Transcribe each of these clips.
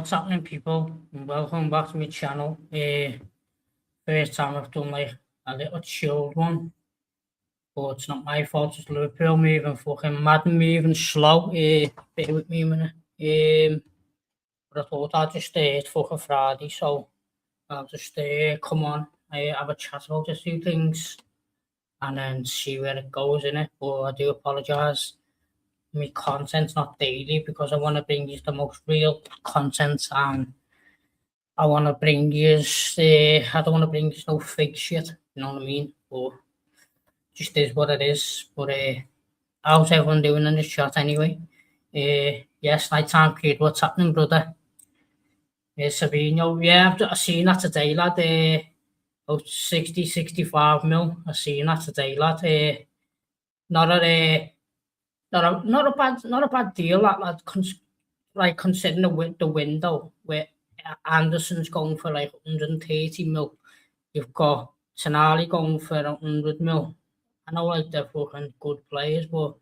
What's happening, people? Welcome back to my channel. First time I've done like a little chilled one, but it's not my fault. It's Liverpool moving fucking mad and moving slow. Bear with me a minute. But I thought I'd just it's fucking Friday, so I'll just come on, have a chat about a few things, and then see where it goes in it. But I do apologise. My content's not daily because I want to bring you the most real content, and I want to bring you, I don't want to bring you no fake shit, you know what I mean? But just is what it is. But how's everyone doing in this chat anyway? Yes, nighttime kid, what's happening, brother? Sabino, yeah, I've seen that today, lad. About 60, 65 mil. I seen that today, lad. Not a bad deal, lad. Like considering the window where Anderson's going for like 130 mil. You've got Tonali going for 100 mil. I know like they're fucking good players, but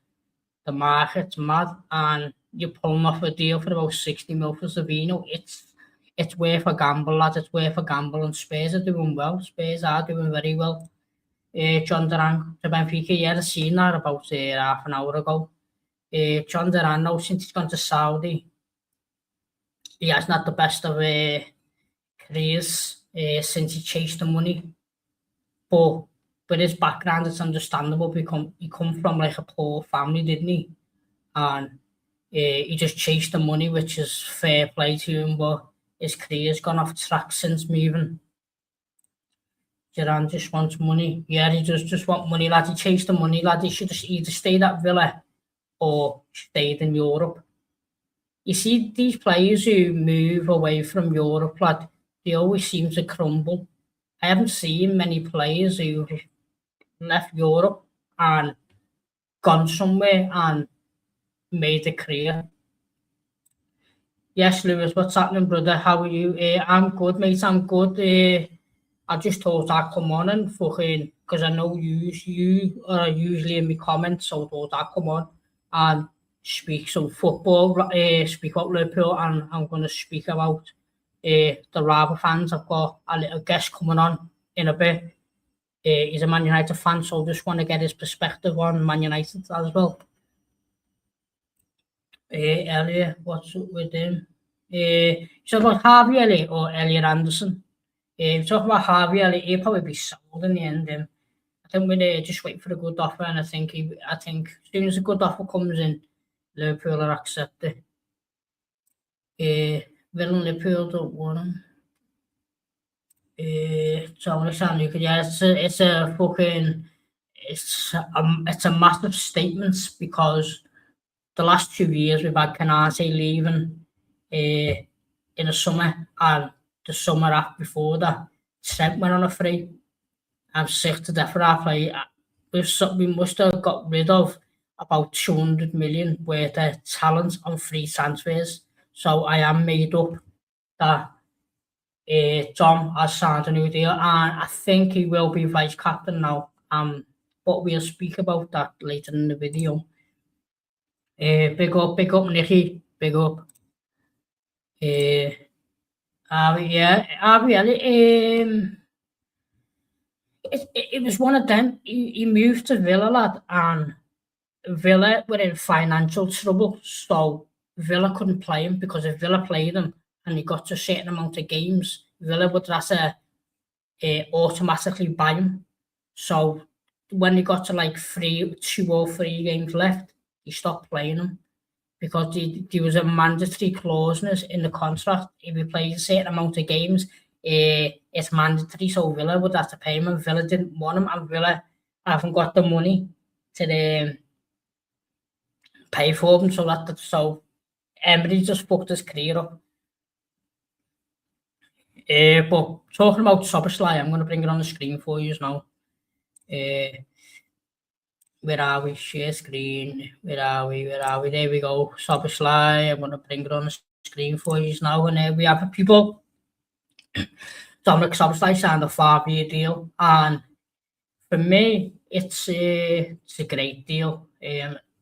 the market's mad, and you're pulling off a deal for about 60 mil for Savino. It's worth a gamble, lads. It's worth a gamble, and Spurs are doing well. Spurs are doing very well. John Duran to Benfica, yeah, I seen that about half an hour ago. John Duran, now since he's gone to Saudi, he has not the best of careers since he chased the money. But with his background, it's understandable. He come from like a poor family, didn't he? And he just chased the money, which is fair play to him. But his career's gone off track since moving. Duran just wants money. Yeah, he just want money, lad. He chased the money, lad. He should have either stayed at Villa or stayed in Europe. You see, these players who move away from Europe, lad, they always seem to crumble. I haven't seen many players who left Europe and gone somewhere and made a career. Yes, Lewis, what's happening, brother? How are you? I'm good, mate. I'm good. I just thought I'd come on and fucking, because I know you are usually in my comments, so I thought I'd come on and speak some football, speak about Liverpool, and I'm going to speak about the Rafa fans. I've got a little guest coming on in a bit. He's a Man United fan, so I just want to get his perspective on Man United as well. Elliot, what's up with him? So about Harvey Elliott or Elliot Anderson? Talking about Harvey Elliott, he'll probably be sold in the end. I think we're just waiting for a good offer, and I think as soon as a good offer comes in, Liverpool will accept it. Villa and Liverpool don't want him. So yeah, it's a massive statement, because the last 2 years we've had Canate leaving in the summer, and the summer after before that, Trent went on a free. I'm sick to death for our play. We must have got rid of about 200 million worth of talent on free transfers. So I am made up that Tom has signed a new deal, and I think he will be vice captain now. But we'll speak about that later in the video. Big up, Nicky. Big up. It was one of them. He moved to Villa, lad, and Villa were in financial trouble, so Villa couldn't play him, because if Villa played him and he got to a certain amount of games, Villa would have to automatically buy him. So when he got to like 2 or 3 games left, he stopped playing him, because there was a mandatory clause in the contract. If he plays a certain amount of games, it's mandatory, so Villa would have to pay him, and Villa didn't want him, and Villa haven't got the money to pay for him, so Emery just fucked his career up. But talking about Szoboszlai, I'm going to bring it on the screen for you now. Where are we? Share screen. Where are we? There we go. Szoboszlai. I'm going to bring it on the screen for you now. And we have people. Dominic Szoboszlai signed a 5-year deal. And for me, it's a great deal.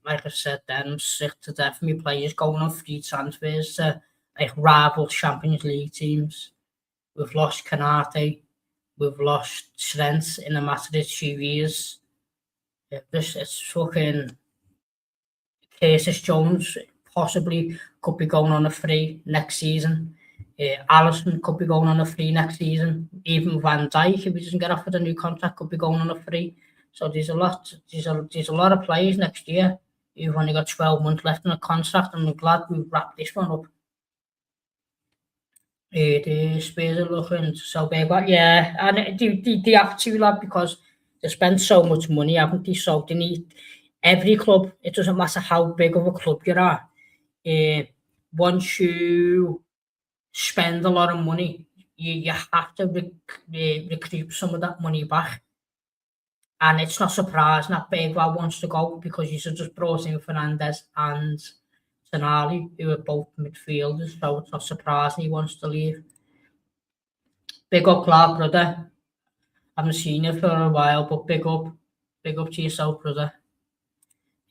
Like I said then, I'm sick to death of me players going on free transfers to like rival Champions League teams. We've lost Canate, we've lost Trent in a matter of 2 years. It's fucking Curtis Jones possibly could be going on a free next season. Alisson could be going on a free next season. Even Van Dijk, if he doesn't get offered a new contract, could be going on a free. So there's a lot of players next year who've only got 12 months left in a contract, and I'm glad we've wrapped this one up. The Spurs are looking so big, but yeah, and they have to, lad, because they spend so much money, haven't they? So they need every club. It doesn't matter how big of a club you are. Once you spend a lot of money, you have to recoup some of that money back. And it's not surprising that Bergwijn wants to go, because you just brought in Fernandes and Tonali, who are both midfielders, so it's not surprising he wants to leave. Big up, Clark, brother. I haven't seen you for a while, but big up to yourself, brother.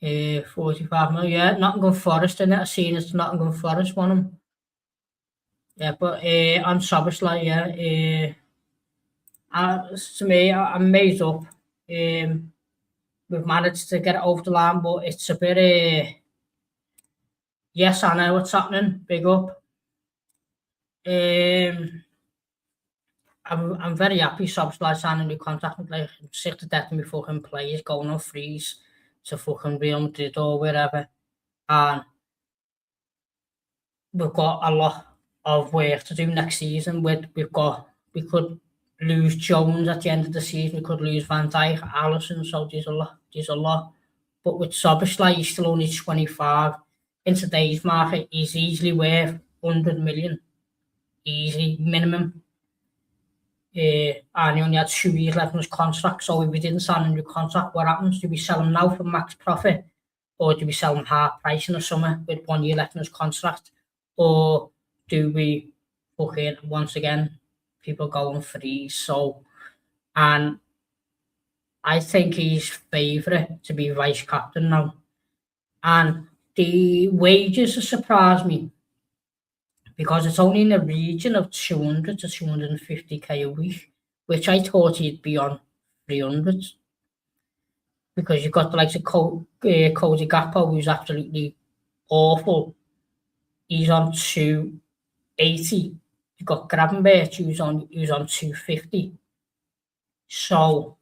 45 mil, yeah, Nottingham Forest, in it. I've seen it's Nottingham Forest won him. Yeah, but on Szoboszlai, yeah, to me, I'm made up. We've managed to get it over the line, but it's a bit. Yes, I know what's happening. Big up. I'm very happy Szoboszlai signing a new contract. Like, I'm sick to death of me fucking players going on freeze to fucking Real Madrid or wherever. And we've got a lot of work to do next season. We could lose Jones at the end of the season. We could lose Van Dijk, Alisson. So there's a lot. But with Szoboszlai, he's still only 25. In today's market, he's easily worth 100 million. Easy, minimum. And he only had 2 years left on his contract. So if we didn't sign a new contract, what happens? Do we sell him now for max profit? Or do we sell him half price in the summer with 1 year left on his contract? Or do we fucking, once again, people going free? So, and I think he's favourite to be vice captain now. And the wages have surprised me, because it's only in the region of 200 to 250k a week, which I thought he'd be on 300. Because you've got the likes of Cody Gakpo, who's absolutely awful. He's on 280. You've got Gravenberch, who's on 250. So,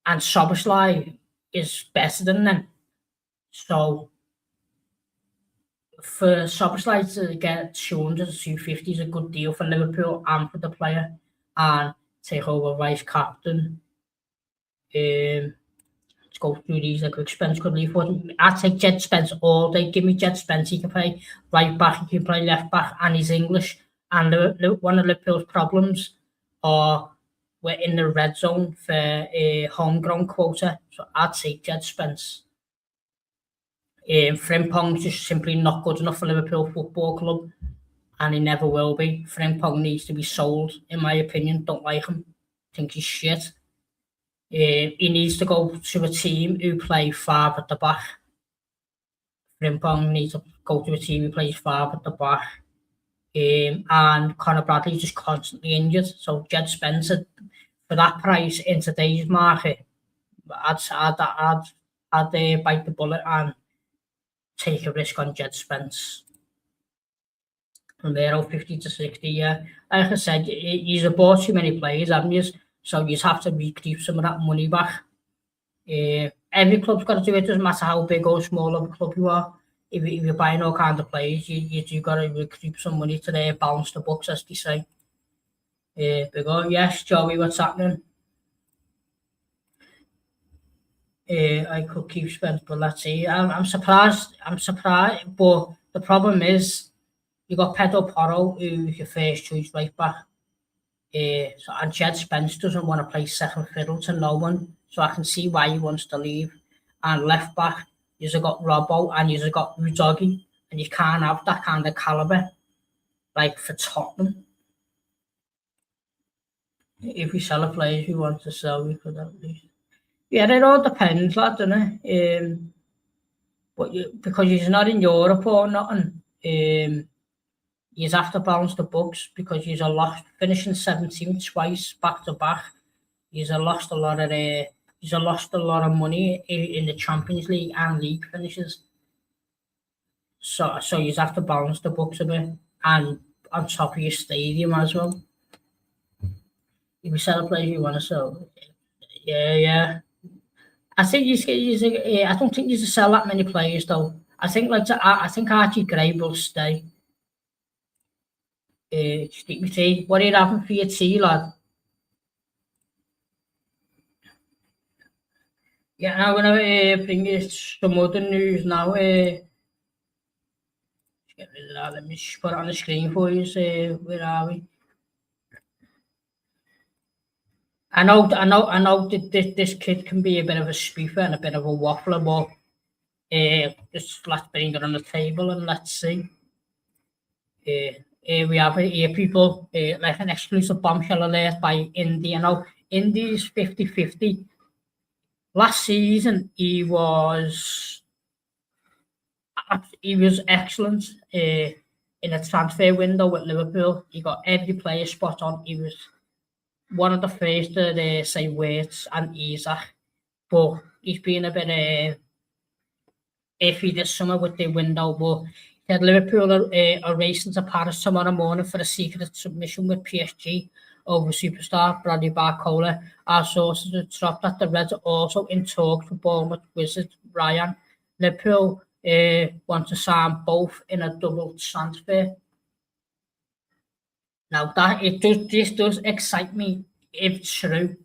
and Szoboszlai is better than them. So, for Szoboszlai to get 200 to 250 is a good deal for Liverpool and for the player, and take over vice captain. Let's go through these. Like, Spence could leave. I'd take Jed Spence all day. Give me Jed Spence. He can play right back, he can play left back, and he's English. And one of Liverpool's problems are we're in the red zone for a homegrown quota. So I'd take Jed Spence. Frimpong's just simply not good enough for Liverpool Football Club, and he never will be. Frimpong needs to be sold, in my opinion. Don't like him. Think he's shit. He needs to go to a team who play 5 at the back. Frimpong needs to go to a team who plays 5 at the back. And Conor Bradley's just constantly injured. So Jed Spencer, for that price in today's market, I'd bite the bullet and take a risk on Jed Spence. From there, 50 to 60, yeah. Like I said, you've bought too many players, haven't you? So you have to recoup some of that money back. Every club's got to do it. Doesn't matter how big or small of a club you are. If you're buying all kinds of players, you got to recoup some money to balance the books, as they say. Yes, Joey, what's happening? I could keep Spence, but let's see. I'm surprised. But the problem is, you got Pedro Porro, who's your first choice right back. And Jed Spence doesn't want to play second fiddle to no one, so I can see why he wants to leave. And left back, you've got Robbo and you've got Udogie, and you can't have that kind of calibre, like for Tottenham. If we sell a player who wants to sell, we could at least. Yeah, it all depends, lad, doesn't it? But because he's not in Europe or nothing, you have to balance the books because you've lost finishing 17th twice back to back. You've lost a lot of money in the Champions League and league finishes. So you have to balance the books a bit, and on top of your stadium as well. If you sell a player you want to sell, yeah. I think I don't think you should sell that many players though. I think Archie Gray will stay. Stick me tea. What are you having for your tea, lad? Yeah, I'm gonna bring you some other news now. Get rid of that. Let me just put it on the screen for you. Where are we? I know that this kid can be a bit of a spoofer and a bit of a waffler, but just let's bring it on the table and let's see. We have here people like an exclusive bombshell alert by Indy. I know Indy's 50-50. Last season he was excellent in a transfer window with Liverpool. He got every player spot on. He was one of the first to say Wirtz and Isaac, but he's been a bit iffy this summer with the window. But he had Liverpool are racing to Paris tomorrow morning for a secret submission with PSG over superstar Bradley Barcola. Our sources have dropped that the Reds are also in talks with Bournemouth wizard Ryan. Liverpool want to sign both in a double transfer. Now this does excite me if it's true.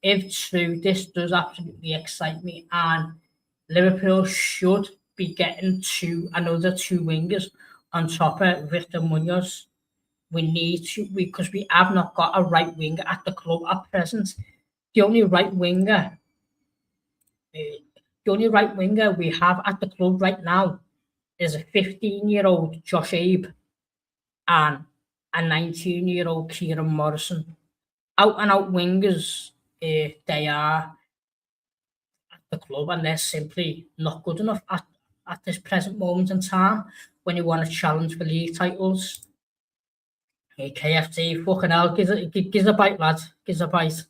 If it's true, this does absolutely excite me, and Liverpool should be getting another two wingers on top of Victor Munoz. We need to because we have not got a right winger at the club at present. The only right winger we have at the club right now is a 15-year-old Josh Abe and a 19-year-old Kieran Morrison. Out and out wingers, they are at the club, and they're simply not good enough at this present moment in time when you want to challenge for league titles. Hey, KFC, fucking hell, give us a bite, lad. Give us a bite.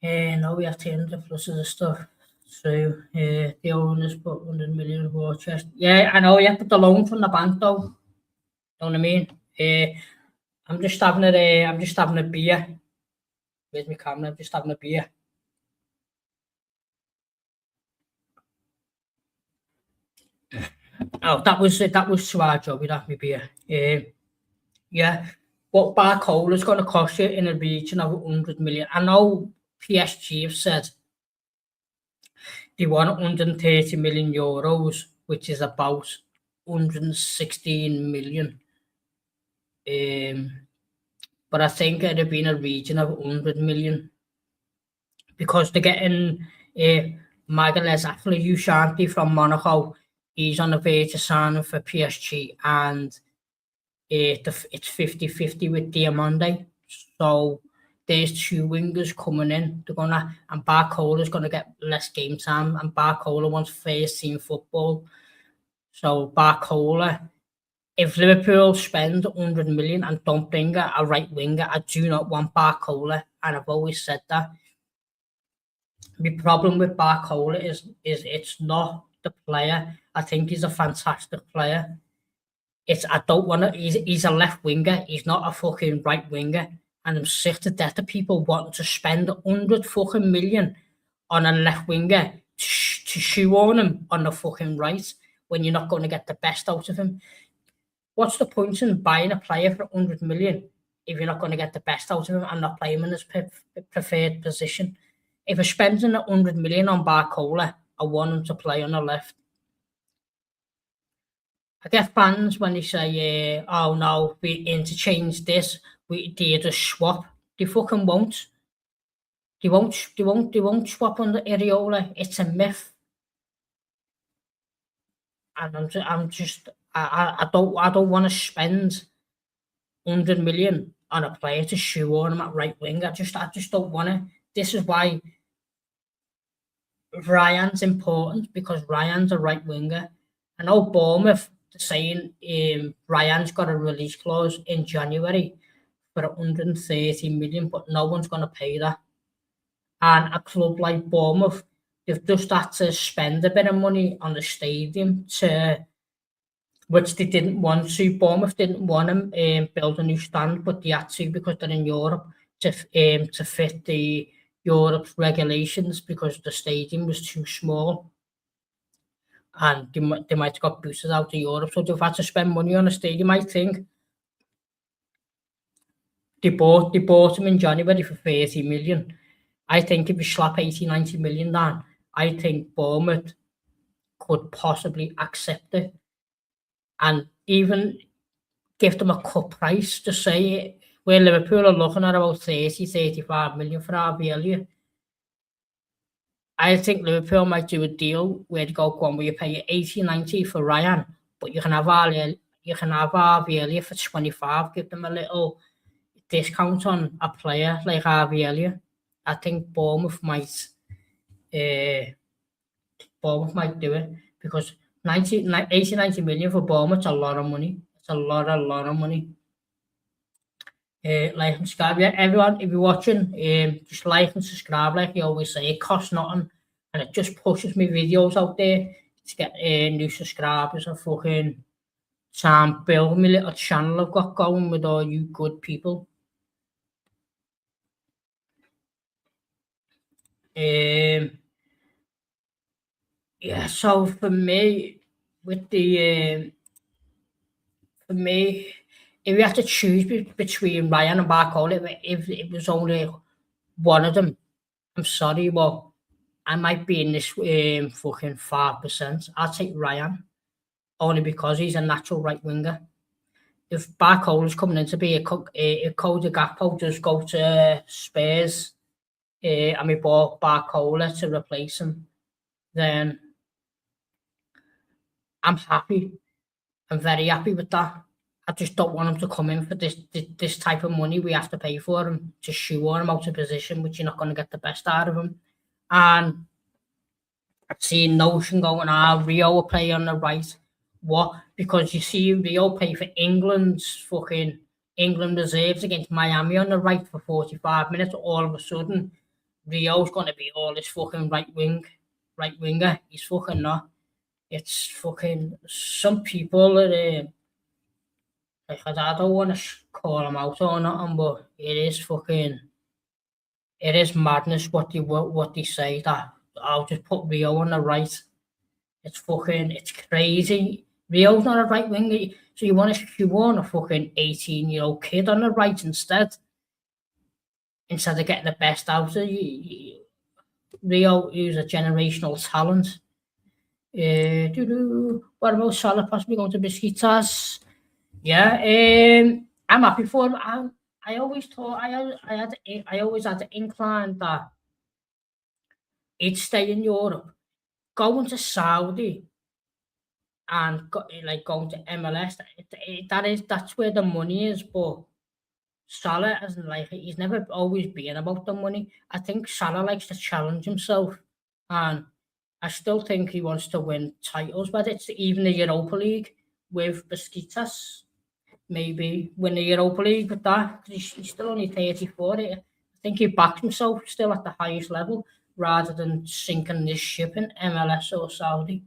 No, we have to end the plus of the stuff. So, the owners put 100 million war chest. Yeah, I know, yeah, but the loan from the bank, though. You know what I mean? I'm just having a beer. Where's my camera? I'm just having a beer. Oh, that was to our job. We'd have my beer. Yeah, what Barcola is going to cost you in a region of 100 million. I know PSG have said they want 130 million euros, which is about 116 million. But I think it'd be in a region of 100 million because they're getting Magalhaes Aflatooni from Monaco. He's on the verge of signing for PSG, and it's 50-50 with Diamande. So there's two wingers coming in. And Barcola's gonna get less game time, and Barcola wants first team football. So Barcola, if Liverpool spend 100 million and don't bring a right winger, I do not want Barcola, and I've always said that. The problem with Barcola is it's not the player. I think he's a fantastic player. I don't want to. He's a left winger. He's not a fucking right winger. And I'm sick to death of people wanting to spend 100 fucking million on a left winger to shoe on him on the fucking right when you're not going to get the best out of him. What's the point in buying a player for 100 million if you're not going to get the best out of him and not play him in his preferred position? If you're spending 100 million on Barcola, I want him to play on the left. I get fans when they say, "Oh no, we interchange this. We did a swap." They fucking won't. They won't swap on the Areola. It's a myth. And I don't want to spend 100 million on a player to shoe on him at right wing. I just don't want to. This is why Ryan's important, because Ryan's a right winger. I know Bournemouth saying Ryan's got a release clause in January for 130 million, but no one's going to pay that. And a club like Bournemouth, they've just had to spend a bit of money on the stadium which they didn't want to. Bournemouth didn't want to build a new stand, but they had to because they're in Europe to fit the Europe's regulations because the stadium was too small. And they might have got boosted out of Europe, so they've had to spend money on a stadium. I think they bought him in January for 30 million. I think if you slap 80-90 million down, I think Bournemouth could possibly accept it and even give them a cut price to say where Liverpool are looking at about 30-35 million for Arvelia. I think Liverpool might do a deal where they go on where you pay 80-90 for Ryan, but you can have Arvelia for 25. Give them a little discount on a player like Arvelia. I think Bournemouth might do it because 80-90 million for Bournemouth is a lot of money. It's a lot of money. Like and subscribe. Yeah, everyone, if you're watching, just like and subscribe. Like you always say, it costs nothing, and it just pushes me videos out there to get new subscribers and fucking build my little channel I've got going with all you good people. Yeah, so for me, if you have to choose between Ryan and Barcola, if it was only one of them, I'm sorry, but I might be in this fucking 5%. I'll take Ryan, only because he's a natural right winger. If Barcola's coming in to be a Cody Gakpo does go to Spurs, and we bought Barcola to replace him, then I'm happy. I'm very happy with that. I just don't want him to come in for this type of money we have to pay for him to shoehorn him out of position, which you're not going to get the best out of him. And I've seen Notion going, Rio will play on the right. What? Because you see Rio play for England reserves against Miami on the right for 45 minutes. All of a sudden, Rio's going to be all this fucking right winger. He's fucking not. It's fucking some people that like I don't want to call them out or nothing, but it is madness what they say that I'll just put Rio on the right. It's crazy. Rio's not a right winger, so you want a fucking 18-year-old kid on the right instead of getting the best out of you. Rio is a generational talent. What about Salah possibly going to Besiktas? Yeah, I'm happy for him. I always thought I always had the incline that he'd stay in Europe, going to Saudi, and going to MLS. That's where the money is. But Salah he's never always been about the money. I think Salah likes to challenge himself, and I still think he wants to win titles, whether it's even the Europa League with Besiktas. Maybe win the Europa League with that. He's still only 34. I think he backs himself still at the highest level rather than sinking this ship in MLS or Saudi.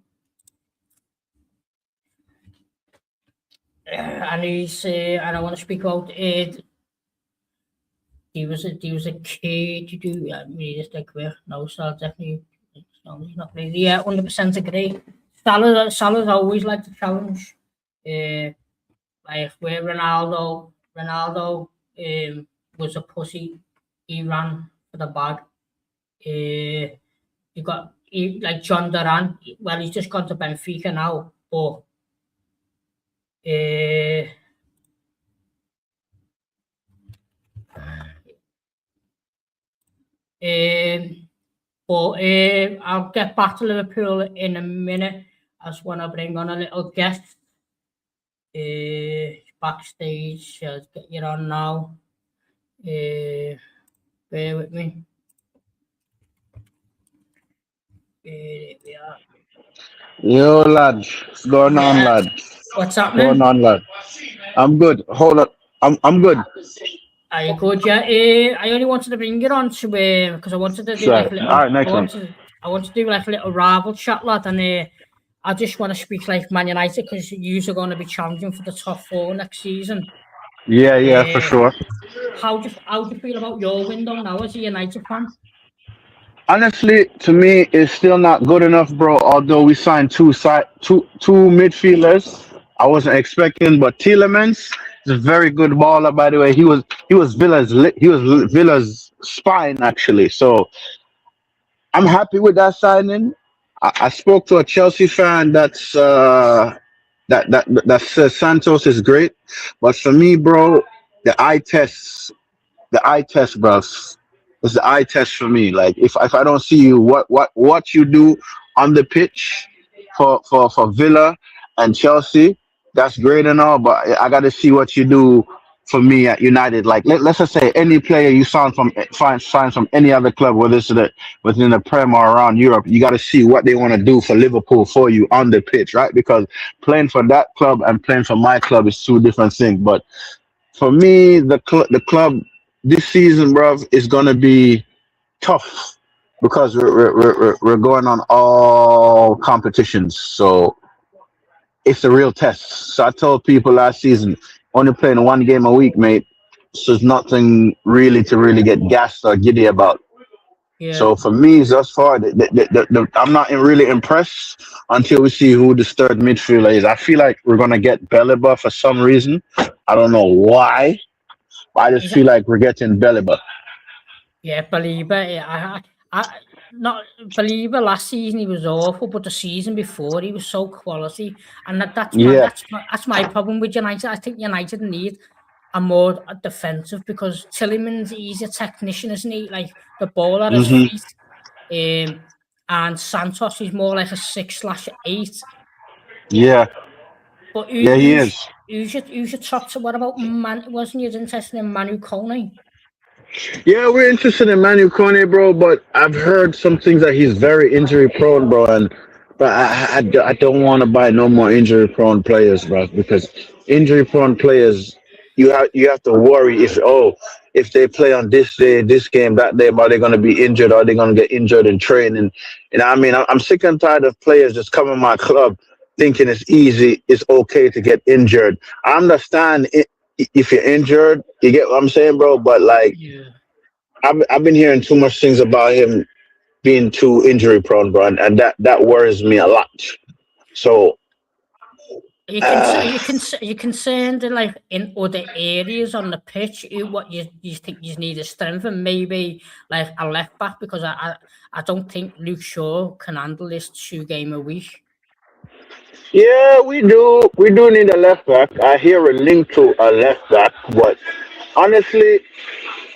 And and I want to speak about it. He was a kid to do. No, so definitely. No, he's not really. Yeah, 100% agree. Salah's always liked the challenge. Like where Ronaldo was a pussy, he ran for the bag. You got like John Duran. Well, he's just gone to Benfica now, but I'll get back to Liverpool in a minute. I just want to bring on a little guest. Backstage, get you on now. Bear with me. Yo, lads. What's going on, lads? What's Going happening? on, lad? I'm good. Hold up. I'm good. Are you good? Yeah. I only wanted to bring it on to because I wanted to do Sorry. like a All little. right, next one. I wanted to do like a little rival chat, lad, and I just want to speak like Man United because you are going to be challenging for the top four next season. Yeah, yeah, for Uh, sure. how do you feel about your window now as a United fan? Honestly, to me, it's still not good enough, bro. Although we signed two midfielders, I wasn't expecting. But Tielemans is a very good baller, by the way. He was Villa's spine actually. So I'm happy with that signing. I spoke to a Chelsea fan that says Santos is great, but for me, bro, the eye test the eye test, bruv. It's the eye test for me. Like if I don't see you, what you do on the pitch for Villa and Chelsea, that's great and all. But I got to see what you do for me at United. Like let's just say any player you sign from any other club, whether it's within the Prem or around Europe, you got to see what they want to do for Liverpool for you on the pitch, right? Because playing for that club and playing for my club is two different things. But for me, the club this season, bruv, is gonna be tough because we're going on all competitions. So it's a real test. So I told people last season, only playing one game a week, mate. So it's nothing really get gassed or giddy about. Yeah. So for me, thus far, I'm not really impressed until we see who this third midfielder is. I feel like we're gonna get Belliba for some reason. I don't know why, but I just He's feel like we're getting Belliba. Yeah, Believer. I not Believer. Last season he was awful, but the season before he was so quality, and Yeah. that's my problem with United. I think United need a more defensive because Tillemans he's a technician, isn't he? Like the ball at his Hmm. feet. And Santos is more like a 6/8. Yeah. But Yeah, he is. who's your top? So what about Man? Wasn't you interested in Manu Kone? Yeah, we're interested in Manu Kone, bro, but I've heard some things that he's very injury prone, bro, and but I don't want to buy no more injury prone players, bro, because injury prone players you have to worry if they play on this day, this game, that day, are they going to be injured? Are they going to get injured in training? You know, what I mean, I'm sick and tired of players just coming to my club thinking it's easy, it's okay to get injured. I understand if you're injured, you get what I'm saying, bro, but like. Yeah. I've been hearing too much things about him being too injury prone, bro, and that worries me a lot. So, uh, Are you concerned in like in other areas on the pitch? What you think you need to strengthen? Maybe like a left back because I don't think Luke Shaw can handle this 2 game a week. yeah, we do need a left back. I hear a link to a left back, but honestly,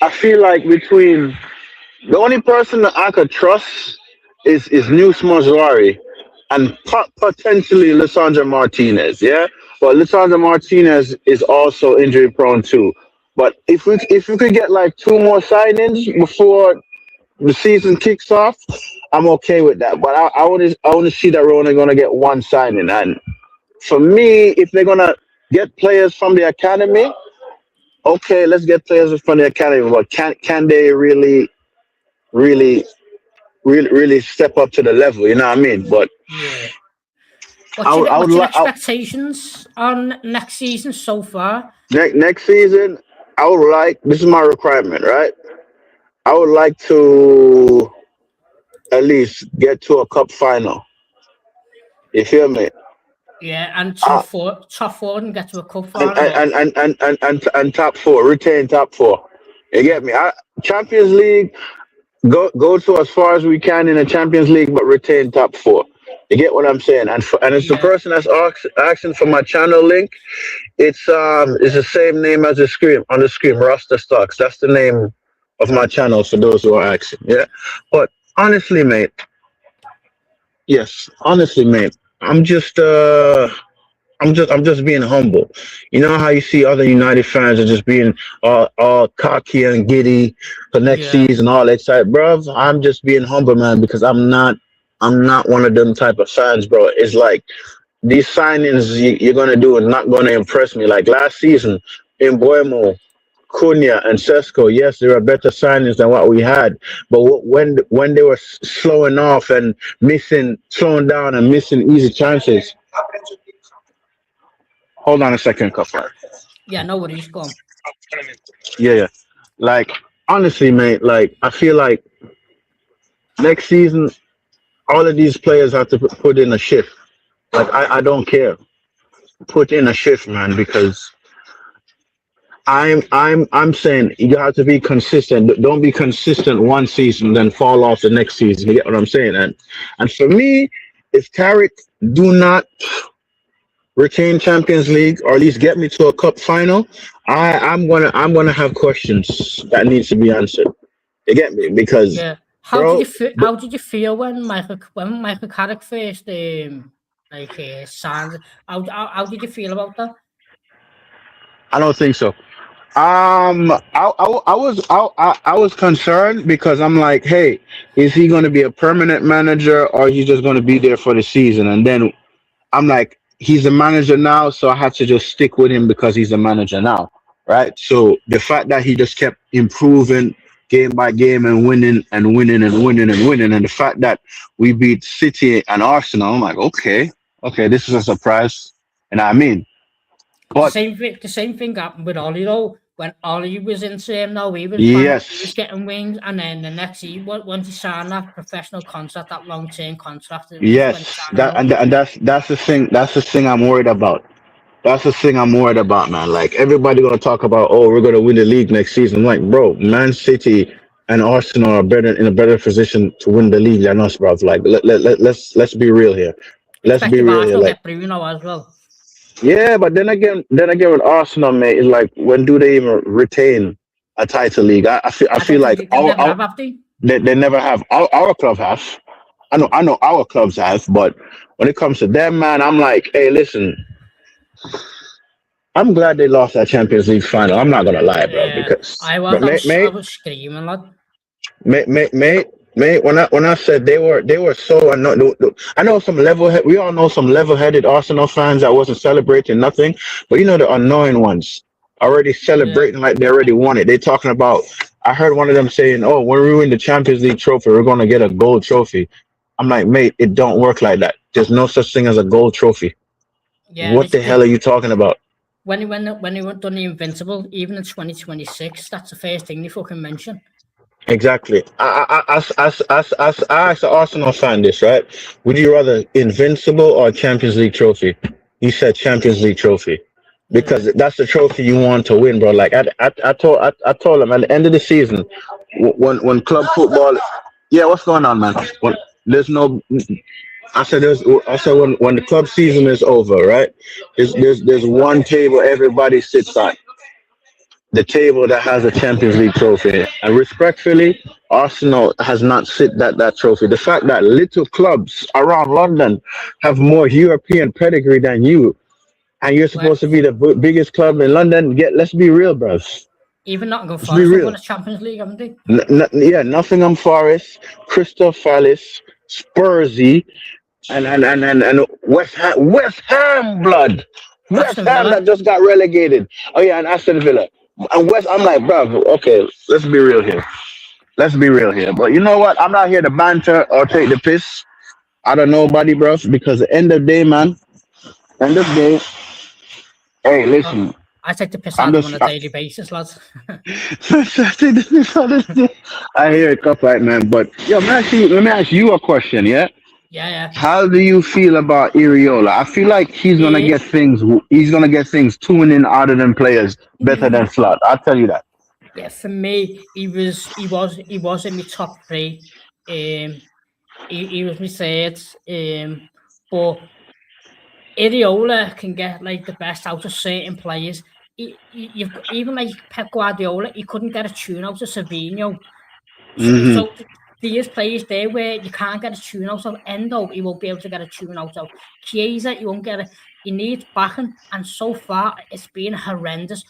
I feel like between the only person that I could trust is News Mazuari and potentially Lissandra Martinez. Yeah, but Lissandra Martinez is also injury prone too. But if we could get like two more signings before the season kicks off, I'm okay with that. But I want to see that we're only going to get one signing. And for me, if they're going to get players from the academy, okay, let's get players from the academy. But can they really really step up to the level? You know what I mean? But Yeah. I would What's your like expectations on next season so far? next season. I would like this is my requirement, right? I would like to at least get to a cup final. You feel me? Yeah, and Uh, top four and get to a cup and final. and, and, and top four, retain top four. You Yeah, get me? Champions League, go to as far as we can in the Champions League, but retain top four. You get what I'm saying? And it's the yeah, person that's asking for my channel link. It's the same name as the screen on the screen, Rasta Stocks. That's the name of my channel for those who are asking. Yeah, but honestly, mate, yes, honestly, mate, I'm just being humble. You know how you see other United fans are just being all cocky and giddy for next yeah. season, all excited, bro. I'm just being humble, man, because I'm not one of them type of fans, bro. It's like these signings you're gonna do are not gonna impress me. Like last season, in Buemo, Cunha, and Sesko, yes, they were better signings than what we had. But when they were slowing off and slowing down and missing easy chances. Hold on a second, Kafar. Yeah, no worries, go on. Yeah, yeah. Like honestly, mate. Like I feel like next season, all of these players have to put in a shift. Like I don't care. Put in a shift, man, because I'm saying you have to be consistent. Don't be consistent one season, then fall off the next season. You get what I'm saying? And for me, if Carrick do not retain Champions League or at least get me to a cup final, I'm gonna have questions that needs to be answered. You get me? Because Yeah. bro, How did you feel when Michael Carrick first signed? How did you feel about that? I don't think so. I was concerned because I'm like, hey, is he going to be a permanent manager or he's just going to be there for the season? And then I'm like, he's a manager now, so I have to just stick with him because he's a manager now, right? So the fact that he just kept improving game by game and winning and winning and winning and winning, and the fact that we beat City and Arsenal, I'm like, okay, this is a surprise, and I mean, but The same thing happened with Ollie though. When Ollie was in same now, he was yes, getting wings, and then the next year, once he signed that professional contract, that long term contract, it just went yes, that downhill. and that's the thing. That's the thing I'm worried about. That's the thing I'm worried about, man. Like everybody gonna talk about, oh, we're gonna win the league next season. Like, bro, Man City and Arsenal are better in a better position to win the league than us, bro. Like, let's be real here. Let's be Expected real here. Arsenal Like, get Bruno as well. yeah, but then again, with Arsenal, mate, it's like when do they even retain a title league? I I feel don't like think they never have they? they never have. Our club have. I know our clubs have, but when it comes to them, man, I'm like, hey, listen, I'm glad they lost that Champions League final. I'm not gonna lie, bro, Yeah, because but mate, I mate, was screaming, lad. mate, mate, mate, mate. When I said they were so annoyed. I know some we all know some level-headed Arsenal fans that wasn't celebrating nothing, but you know the annoying ones already Yeah, celebrating like they already won it. They talking about. I heard one of them saying, "Oh, when we win the Champions League trophy, we're gonna get a gold trophy." I'm like, mate, it don't work like that. There's no such thing as a gold trophy. yeah. What the hell are you talking about? When he went done the Invincible, even in 2026, that's the first thing they fucking mention. Exactly. I asked the Arsenal fan this, right? Would you rather Invincible or Champions League trophy? He said Champions League trophy Yeah. because that's the trophy you want to win, bro. Like I told him at the end of the season, when club football, yeah, what's going on, man? There's no, I said when the club season is over, right? There's one table everybody sits on, the table that has a Champions League trophy. And respectfully, Arsenal has not sit that trophy. The fact that little clubs around London have more European pedigree than you, and you're Well, supposed to be the biggest club in London. Let's be real, bros. even Nottingham Let's be Forest have real. won a Champions League, haven't they? Yeah, Nottingham Forest, Crystal Palace, Spursy, and West Ham blood. West Aston Ham Villa. that just got relegated. Oh yeah, and Aston Villa. And West, I'm like, bro, okay, let's be real here. Let's be real here. But you know what? I'm not here to banter or take the piss out of nobody, bro. Because at the end of the day, man, end of the day, hey, Oh, listen, I take the piss I'm out of them just. on a daily basis, lads. I hear it, cup right, man. But yo, let me ask you a question, yeah? Yeah, yeah. How do you feel about Iriola? I feel like he's gonna Eh, get things. He's gonna get things tuning out of them players better than Slot. I'll tell you that. yeah, for me, he was in my top three. He was my third. But Iriola can get like the best out of certain players. Even like Pep Guardiola, he couldn't get a tune out of Savinho. Hmm. So there's players there where you can't get a tune out of. Endo, he won't be able to get a tune out of. Chiesa, you won't get it. He needs backing, and so far it's been horrendous.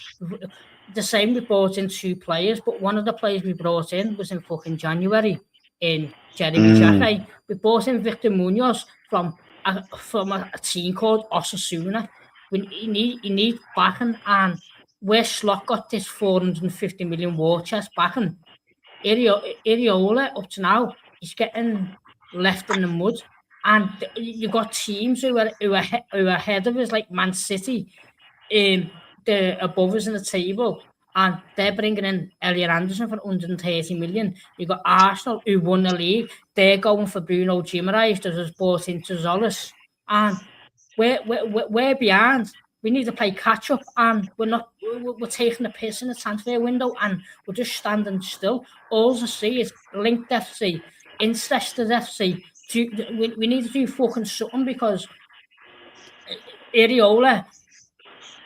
The same, we brought in two players, but one of the players we brought in was in fucking January in Jeremy Mm. Jacquet. We brought in Victor Munoz from from a team called Osasuna. He needs backing, and where Slot got this 450 million war chest backing, Iriola up to now, he's getting left in the mud. And you got teams who are ahead of us, like Man City, they're above us in the table, and they're bringing in Elliot Anderson for 130 million. You got Arsenal, who won the league, they're going for Bruno Guimaraes that was bought into Zolas, and we're behind. We need to play catch up, and we're taking the piss in the transfer window, and we're just standing still. All I see is Linked FC, Interested FC. We need to do fucking something, because Iriola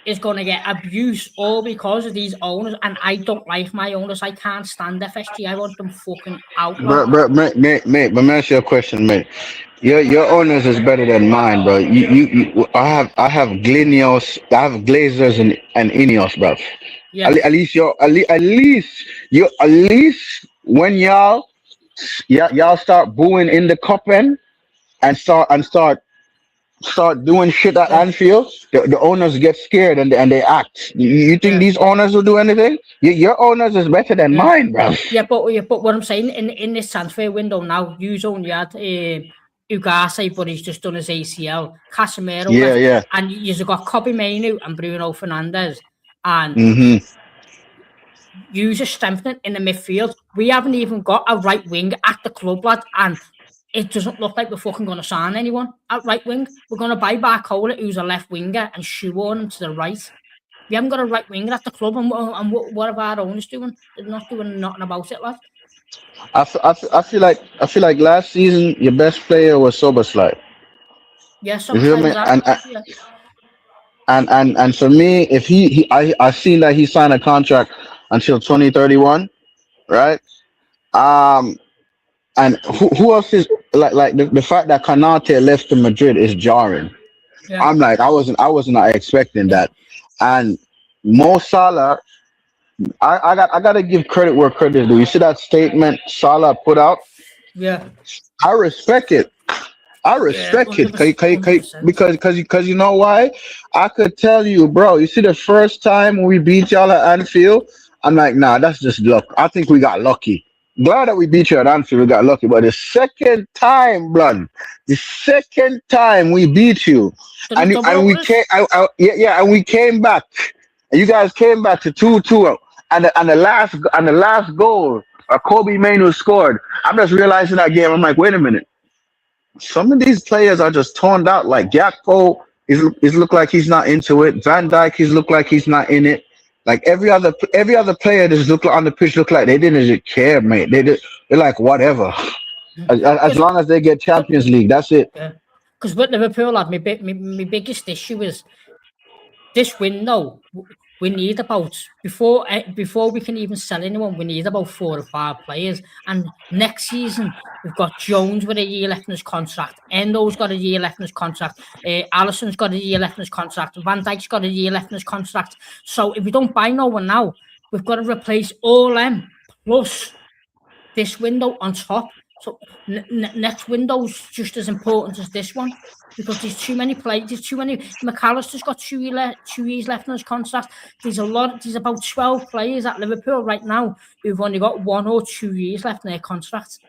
is going to get abused all because of these owners, and I don't like my owners. I can't stand FSG. I want them fucking out. Bro, mate, but let me ask you a question, mate. Your owners is better than mine, bro. I have Glazers and Ineos, bro. Yeah. At least when y'all start booing in the cup end and start doing shit at Anfield, the owners get scared and they act. You think these owners will do anything? Your owners is better than mine, bro. Yeah, but what I'm saying, in this transfer window now, you only had Ugarte, but he's just done his ACL. Casemiro left, and you've got Kobe Mainu and Bruno Fernandes, and you're just strengthening in the midfield. We haven't even got a right wing at the club, lad, and it doesn't look like we're fucking going to sign anyone at right wing. We're going to buy Barcola, who's a left winger, and shoehorn him to the right. We haven't got a right winger at the club, and what are our owners doing? They're not doing nothing about it, lad. I feel like last season your best player was Szoboszlai. Yeah, Szoboszlai. And for me, if I seen that he signed a contract until 2031, right? And who else is like the fact that Kanate left to Madrid is jarring. Yeah. I'm like, I wasn't not expecting that. And Mo Salah, I gotta give credit where credit is due. You see that statement Salah put out? Yeah. I respect it. Because you know why? I could tell you, bro. You see, the first time we beat y'all at Anfield, I'm like, nah, that's just luck. I think we got lucky. Glad that we beat you at Anfield, we got lucky. But the second time, blood, we beat you, and we came back, and you guys came back to 2-2, and the last goal, Kobe Mainu scored. I'm just realizing that game. I'm like, wait a minute. Some of these players are just toned out. Like Gakpo, he's look like he's not into it. Van Dijk, he's look like he's not in it. Like every other player just look like on the pitch, look like they didn't care, mate. They're like whatever, as long as they get Champions League, that's it. Because with Liverpool, my biggest issue is this window. We need about before we can even sell anyone. We need about 4 or 5 players. And next season we've got Jones with a year left in his contract. Endo's got a year left in his contract. Alisson's got a year left in his contract. Van Dijk's got a year left in his contract. So if we don't buy no one now, we've got to replace all them plus this window on top. So next window's just as important as this one. Because there's too many players, there's too many. McAllister's got 2 years left in his contract. There's about 12 players at Liverpool right now who've only got 1 or 2 years left in their contract.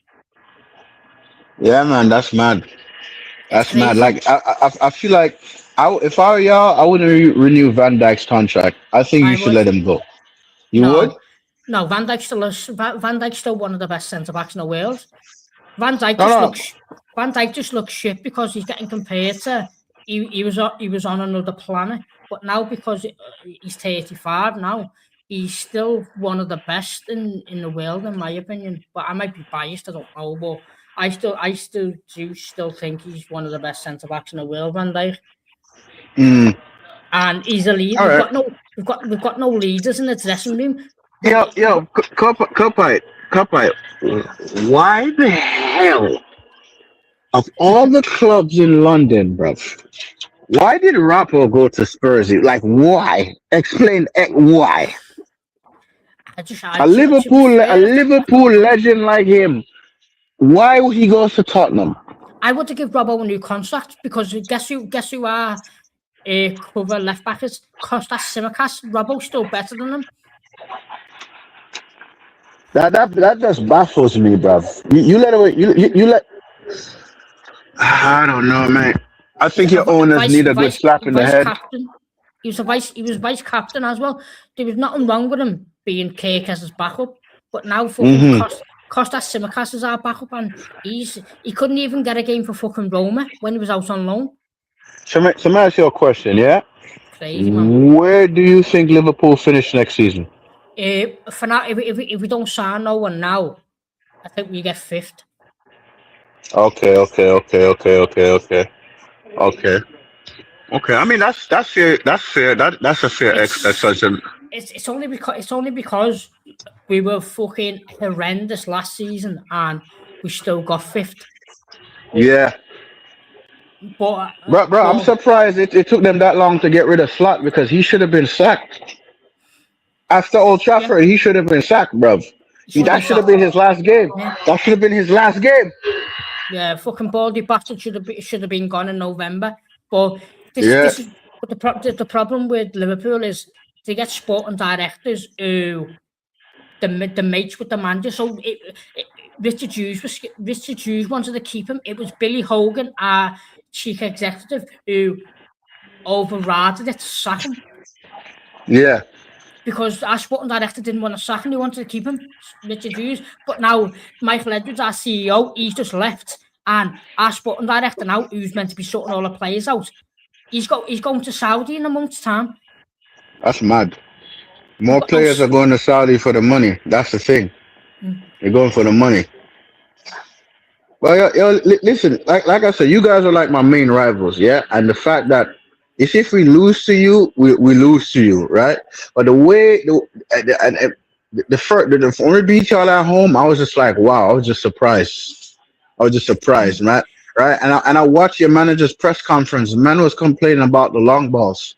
Yeah, man, that's mad. That's mad. Like I feel like if I were y'all, I wouldn't renew Van Dijk's contract. I think you should let him go. You would? No, Van Dijk's still one of the best centre backs in the world. Van Dijk just looks shit because he's getting compared to he was on another planet, but now because he's 35 now, he's still one of the best in the world in my opinion. But I might be biased, I don't know, but I still think he's one of the best centre backs in the world, Van Dijk. And he's a leader. We've got no leaders in the dressing room. Yo, Cupite, why the hell of all the clubs in London, bro? Why did Rappo go to Spurs? Like, why? Explain why. A Liverpool legend like him, why would he go to Tottenham? I would have given Robbo a new contract because guess who our cover left back is? Kostas Tsimikas. Robbo's still better than him. That just baffles me, bruv. You let away. You let. I don't know, man. I think your owners need a good slap in the head. Captain. He was vice captain as well. There was nothing wrong with him being Kirkes' backup, but now fucking Kostas Tsimikas is our backup, and he couldn't even get a game for fucking Roma when he was out on loan. So let me ask you a question, yeah? Crazy, man. Where do you think Liverpool finish next season? For now, if we don't sign no one now, I think we get 5th. Okay. I mean that's fair. That's fair. That's a fair assumption. It's only because we were fucking horrendous last season and we still got 5th. Yeah. But bro, I'm surprised it took them that long to get rid of Slot because he should have been sacked. After Old Trafford, he should have been sacked, bro. That should have been his last game. Yeah. That should have been his last game. Yeah, fucking baldy bastard should have been gone in November. But this is the problem with Liverpool is they get sporting directors who the mates with the manager. So Richard Hughes wanted to keep him. It was Billy Hogan, our chief executive, who overrided it to sack him. Yeah. Because our sporting director didn't want to sack him, he wanted to keep him, Richard Hughes. But now Michael Edwards, our CEO, he's just left, and our sporting director now, who's meant to be sorting all the players out, he's going to Saudi in a month's time. That's mad. More players are going to Saudi for the money. That's the thing. They're going for the money. Well, listen, like I said, you guys are like my main rivals, yeah? And the fact that if we lose to you, we lose to you, right? But the way the when we beat y'all at home, I was just like, wow, I was just surprised, man. Right? And I watched your manager's press conference. The man was complaining about the long balls.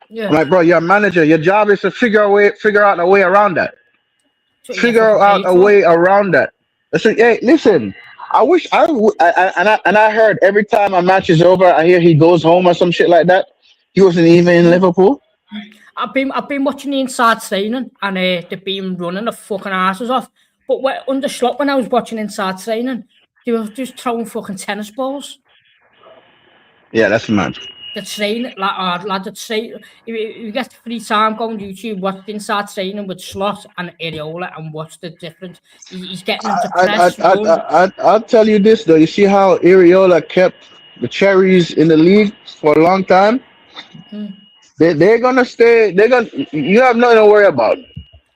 Yeah. I'm like, bro, you're a manager. Your job is to figure out a way around that. So, hey, listen. I wish I heard every time a match is over, I hear he goes home or some shit like that. He wasn't even in Liverpool. I've been watching the inside training and they've been running the fucking asses off. But under Slot, when I was watching inside training, they were just throwing fucking tennis balls. Yeah, that's mad. The training, if you get free time, go on YouTube, watch the inside training with Slot and Areola and watch the difference. He's getting into press. I'll tell you this though. You see how Areola kept the Cherries in the league for a long time? Mm-hmm. They're gonna stay. You have nothing to worry about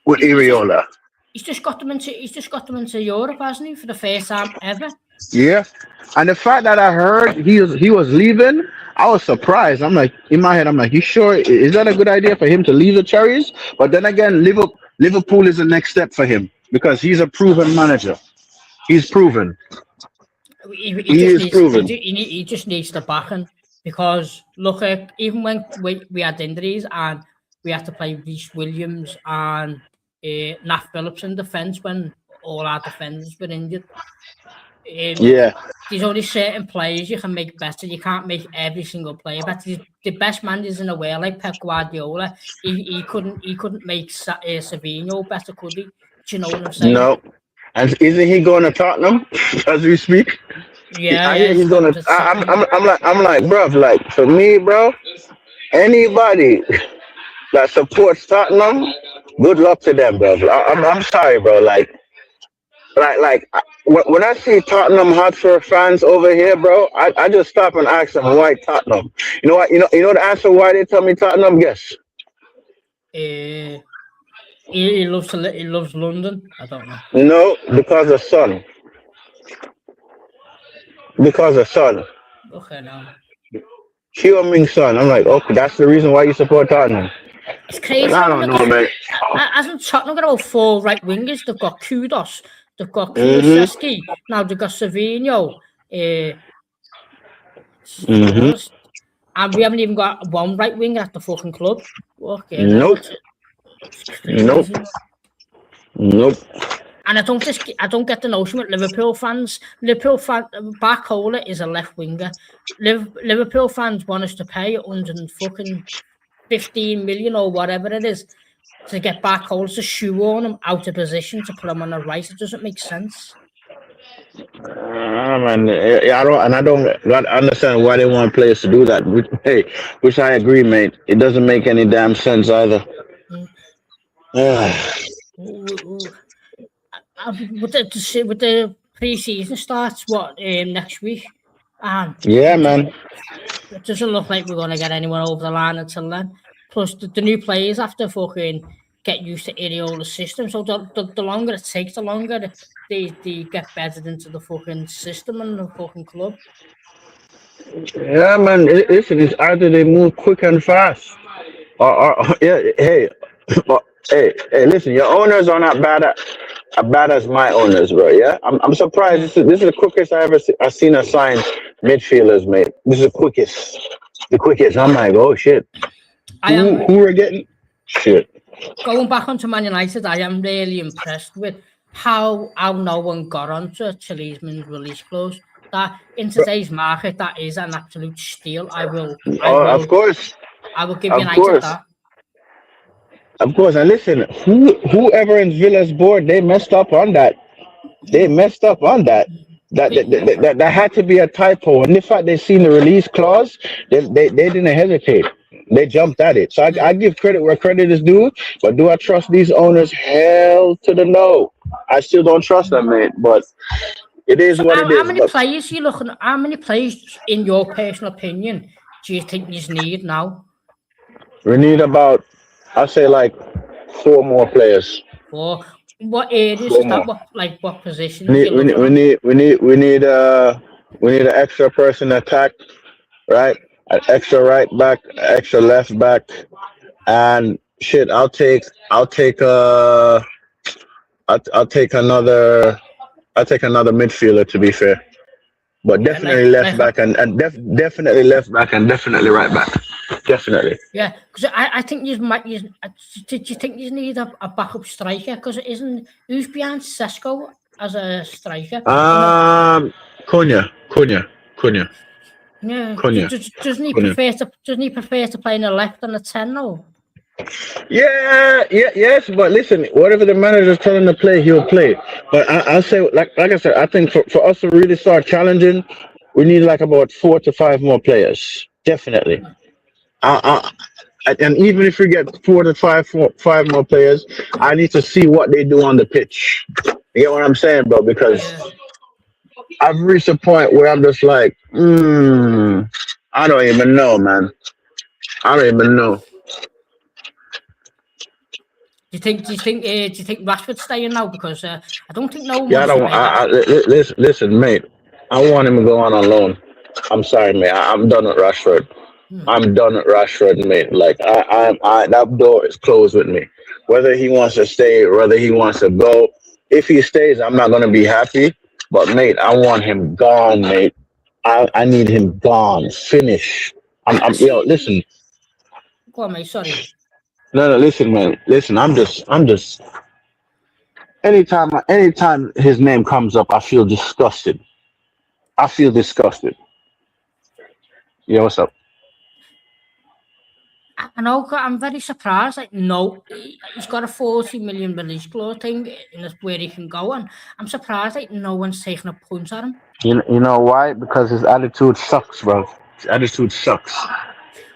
with Areola. He's just got them into Europe, hasn't he, for the first time ever? Yeah, and the fact that I heard he was leaving, I was surprised. I'm like, in my head, I'm like, you sure? Is that a good idea for him to leave the Cherries? But then again, Liverpool is the next step for him because he's a proven manager. He's proven. He is proven. He just needs the backing because look, even when we had injuries and we had to play Reece Williams and Nat Phillips in defence when all our defenders were injured. There's only certain players you can make better. You can't make every single player better. The best managers in the world, like Pep Guardiola, he couldn't make Savinho better, could he? Do you know what I'm saying? No. And isn't he going to Tottenham as we speak? Yeah, he's going to. I'm like, bro. Like for me, bro. Anybody that supports Tottenham, good luck to them, bro. I'm sorry, bro. Like when I see Tottenham Hotspur fans over here, bro, I just stop and ask them why Tottenham. You know what? You know the answer why they tell me Tottenham. Guess. He loves London. I don't know. No, because of Son. Okay, now. Heung-min Son. I'm like, okay, that's the reason why you support Tottenham. It's crazy. I don't know, man. Hasn't Tottenham got about 4 right wingers? They've got Kudos. They've got Kulusevski. Now they've got Savinho. And we haven't even got one right winger at the fucking club. Okay, nope. And I don't get the notion with Liverpool fans. Barcola is a left winger. Liverpool fans want us to pay 115 million or whatever it is to get Barcola to shoehorn him out of position to put him on the right. It doesn't make sense. Man, I don't understand why they want players to do that. Which I agree, mate. It doesn't make any damn sense either. With the pre-season starts next week, and yeah, man, it doesn't look like we're gonna get anyone over the line until then. Plus, the new players have to fucking get used to Iriola's system. So the longer it takes, the longer they get bedded into the fucking system and the fucking club. Yeah, man. It's either they move quick and fast, or yeah. Hey, hey. Listen, your owners are not bad as my owners, bro. Yeah, I'm surprised. This is the quickest I've seen us sign midfielders, mate. This is the quickest. I'm like, oh shit. Who are getting shit? Going back onto Man United, I am really impressed with how no one got onto Talisman's release clause. That in today's market, that is an absolute steal. Of course. I will give United that. Of course, and listen, whoever in Villa's board, they messed up on that. That had to be a typo. And the fact they seen the release clause, they didn't hesitate. They jumped at it. So I give credit where credit is due. But do I trust these owners? Hell to the no. I still don't trust them, mate. But it is what it is. How many players are you looking at? How many players, in your personal opinion, do you think you need now? We need about, I'd say, like 4 more players. 4. What areas is that? What positions? We need an extra person attack, right? An extra right back, extra left back, and shit. I'll take another midfielder, to be fair, but definitely left back and definitely left back and definitely right back, definitely. Yeah, because I think you might. Did you think you need a backup striker? Because who's behind Sesko as a striker? Cunha. Yeah, doesn't he prefer to play in the left than the 10 though? Yes, but listen, whatever the manager's telling him to play, he'll play. But I'll say, like I said, I think for us to really start challenging, we need like about 4 to 5 more players, definitely. And even if we get 4 to 5 more players, I need to see what they do on the pitch. You get what I'm saying, bro? Because I've reached a point where I'm just like, I don't even know, man. I don't even know. Do you think Rashford's staying now? Because I don't think no one. Yeah, listen, mate. I want him to go on loan. I'm sorry, mate. I'm done with Rashford. I'm done with Rashford, mate. Like that door is closed with me. Whether he wants to stay, whether he wants to go. If he stays, I'm not gonna be happy. But mate, I want him gone, mate. I need him gone. Finish. Listen. Go on, mate. Sorry. No, listen, man. Listen, I'm just. Anytime his name comes up, I feel disgusted. Yeah, what's up? I know. I'm very surprised. Like, no, he's got a 40 million release clause thing in where he can go, and I'm surprised like no one's taking a punch at him. You know why? Because his attitude sucks, bro. His attitude sucks.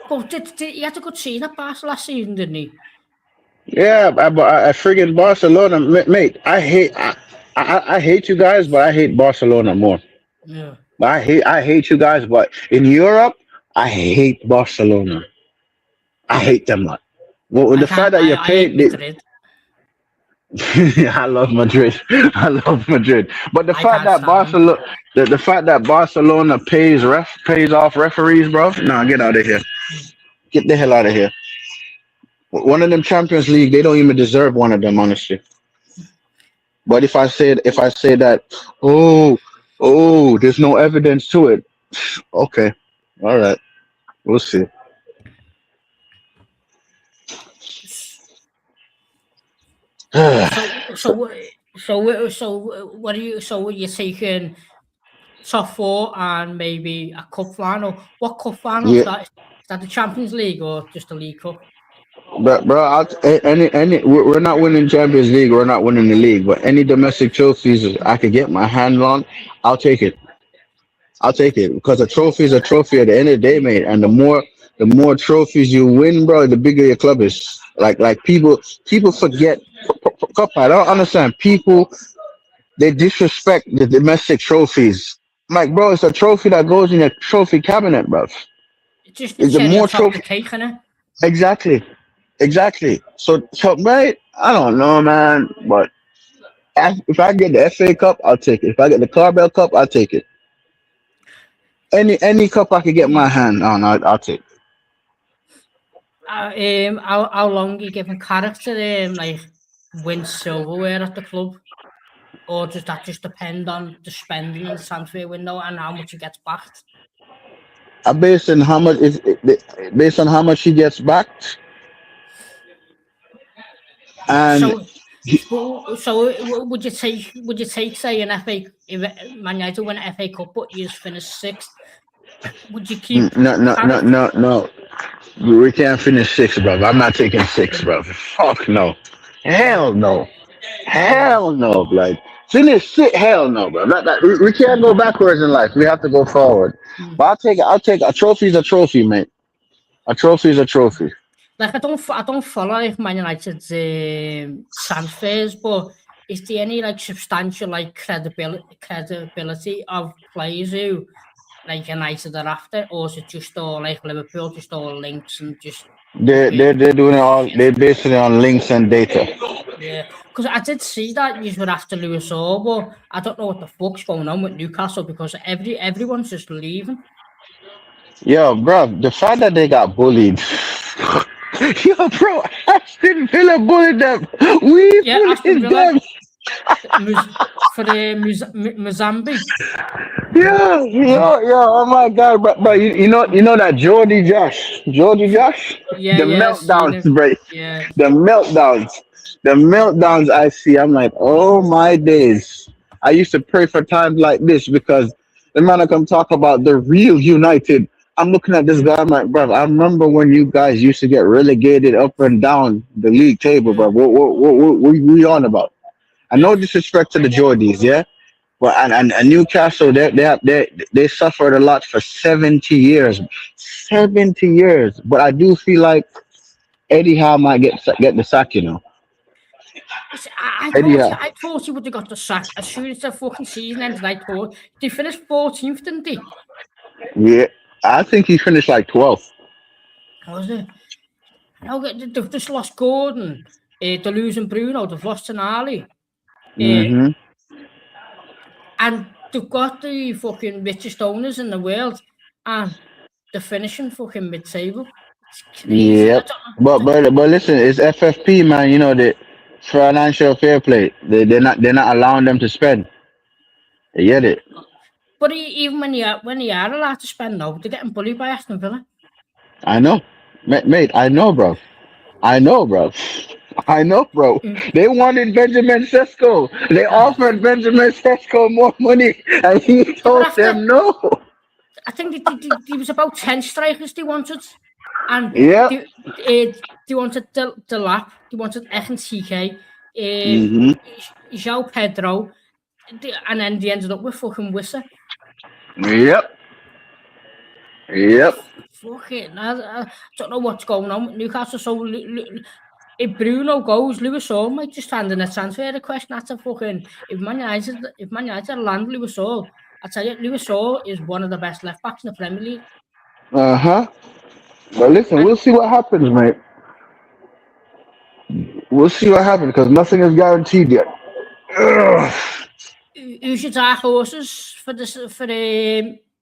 But he had a good season at Barca last season, didn't he? Yeah, but I friggin' Barcelona, mate. I hate you guys, but I hate Barcelona more. Yeah. I hate you guys, but in Europe, I hate Barcelona. I hate them, man. Well, the fact that you're paid. I love Madrid. But the fact that Barcelona, the fact that Barcelona pays off referees, bro. Nah, get out of here. Get the hell out of here. One of them Champions League, they don't even deserve one of them, honestly. But if I say that, there's no evidence to it. Okay, all right, we'll see. So what are you? So you're taking top four and maybe a cup final. What cup final is Yeah, that? Is that the Champions League or just the League Cup? but bro, any we're not winning Champions League. We're not winning the league. But any domestic trophies I could get my hand on, I'll take it. I'll take it because a trophy is a trophy at the end of the day, mate. And the more trophies you win, bro, the bigger your club is. Like people forget. Cup, I don't understand. People they disrespect the domestic trophies. I'm like, bro, it's a trophy that goes in a trophy cabinet, bro. It's just the It's a cherry on more top of the trophy. cake, innit? Exactly, exactly. So, right? I don't know, man. But if I get the FA Cup, I'll take it. If I get the Carabao Cup, I'll take it. Any cup I could get my hand on, I'll take. How long you giving character like win silverware at the club, or does that just depend on the spending in the transfer window and how much he gets backed? Based on how much based on how much he gets back, and So, would you take say an FA if Man United win an FA Cup but you just finish sixth? Would you keep no, no, no, character? no, no. We can't finish six, bro. I'm not taking six, bro. Fuck no. Hell no. Yeah. Hell no, like finish six. Hell no, bro. We can't go backwards in life. We have to go forward. Mm. But I'll take a trophy's a trophy, mate. A trophy's a trophy. Like I don't follow like Man United's transfers, but is there any like substantial like credibility of players who like United are after, or is it just all like Liverpool, just all links and just They're fucking they're they're doing it all. shit? They're basing it on links and data. Yeah, because I did see that you were after Lewis Hall, but I don't know what the fuck's going on with Newcastle because everyone's just leaving. Yo, bro, the fact that they got bullied. Yo, bro, Aston Villa bullied them. We Yeah, Aston bullied Villa them. For the Mozambique. Yo, oh my God, bro, you know that Geordie Josh, Yeah, the yeah, seen meltdowns, him. bro, Yeah. the meltdowns I see. I'm like, oh my days. I used to pray for times like this because the man I come talk about the real United. I'm looking at this guy. I'm like, bro, I remember when you guys used to get relegated up and down the league table, bro. Yeah. What we on about? And no disrespect to the Geordies, yeah. Well, and Newcastle, they suffered a lot for 70 years, 70 years. But I do feel like Eddie Howe might get the sack, you know. Eddie Howe, I thought he would have got the sack as soon as the fucking season ended. I thought they finished 14th, didn't they? yeah, I think he finished like 12th. Was it? No, they've just lost Gordon. They're losing Bruno. They've lost Tonali. Hmm. And they've got the fucking richest owners in the world, and they're finishing fucking mid-table. It's crazy. I Yep. don't know. But listen, it's FFP, man. You know the financial fair play. They're not allowing them to spend. You get it? But even when you are allowed to spend now, they're getting bullied by Aston Villa. I know, mate. I know, bro. I know, bro. I know, bro. Mm. They wanted Benjamin Sesko. They Ah. offered Benjamin Sesko more money, and he They were told after. them no. I think there was about 10 strikers they wanted, and Yeah. they wanted the lap. They wanted TK, Hmm. João Pedro, and then they ended up with fucking Wissa. Yep. Yep. Fucking, I don't know what's going on with Newcastle. So if Bruno goes, Lewis Hall might just hand in a transfer request. That's a fucking. If Man United land Lewis Hall, I tell you, Lewis Hall is one of the best left backs in the Premier League. Uh-huh. But listen, And we'll see what happens, mate. We'll see what happens because nothing is guaranteed yet. Ugh. who's your dark horses for this for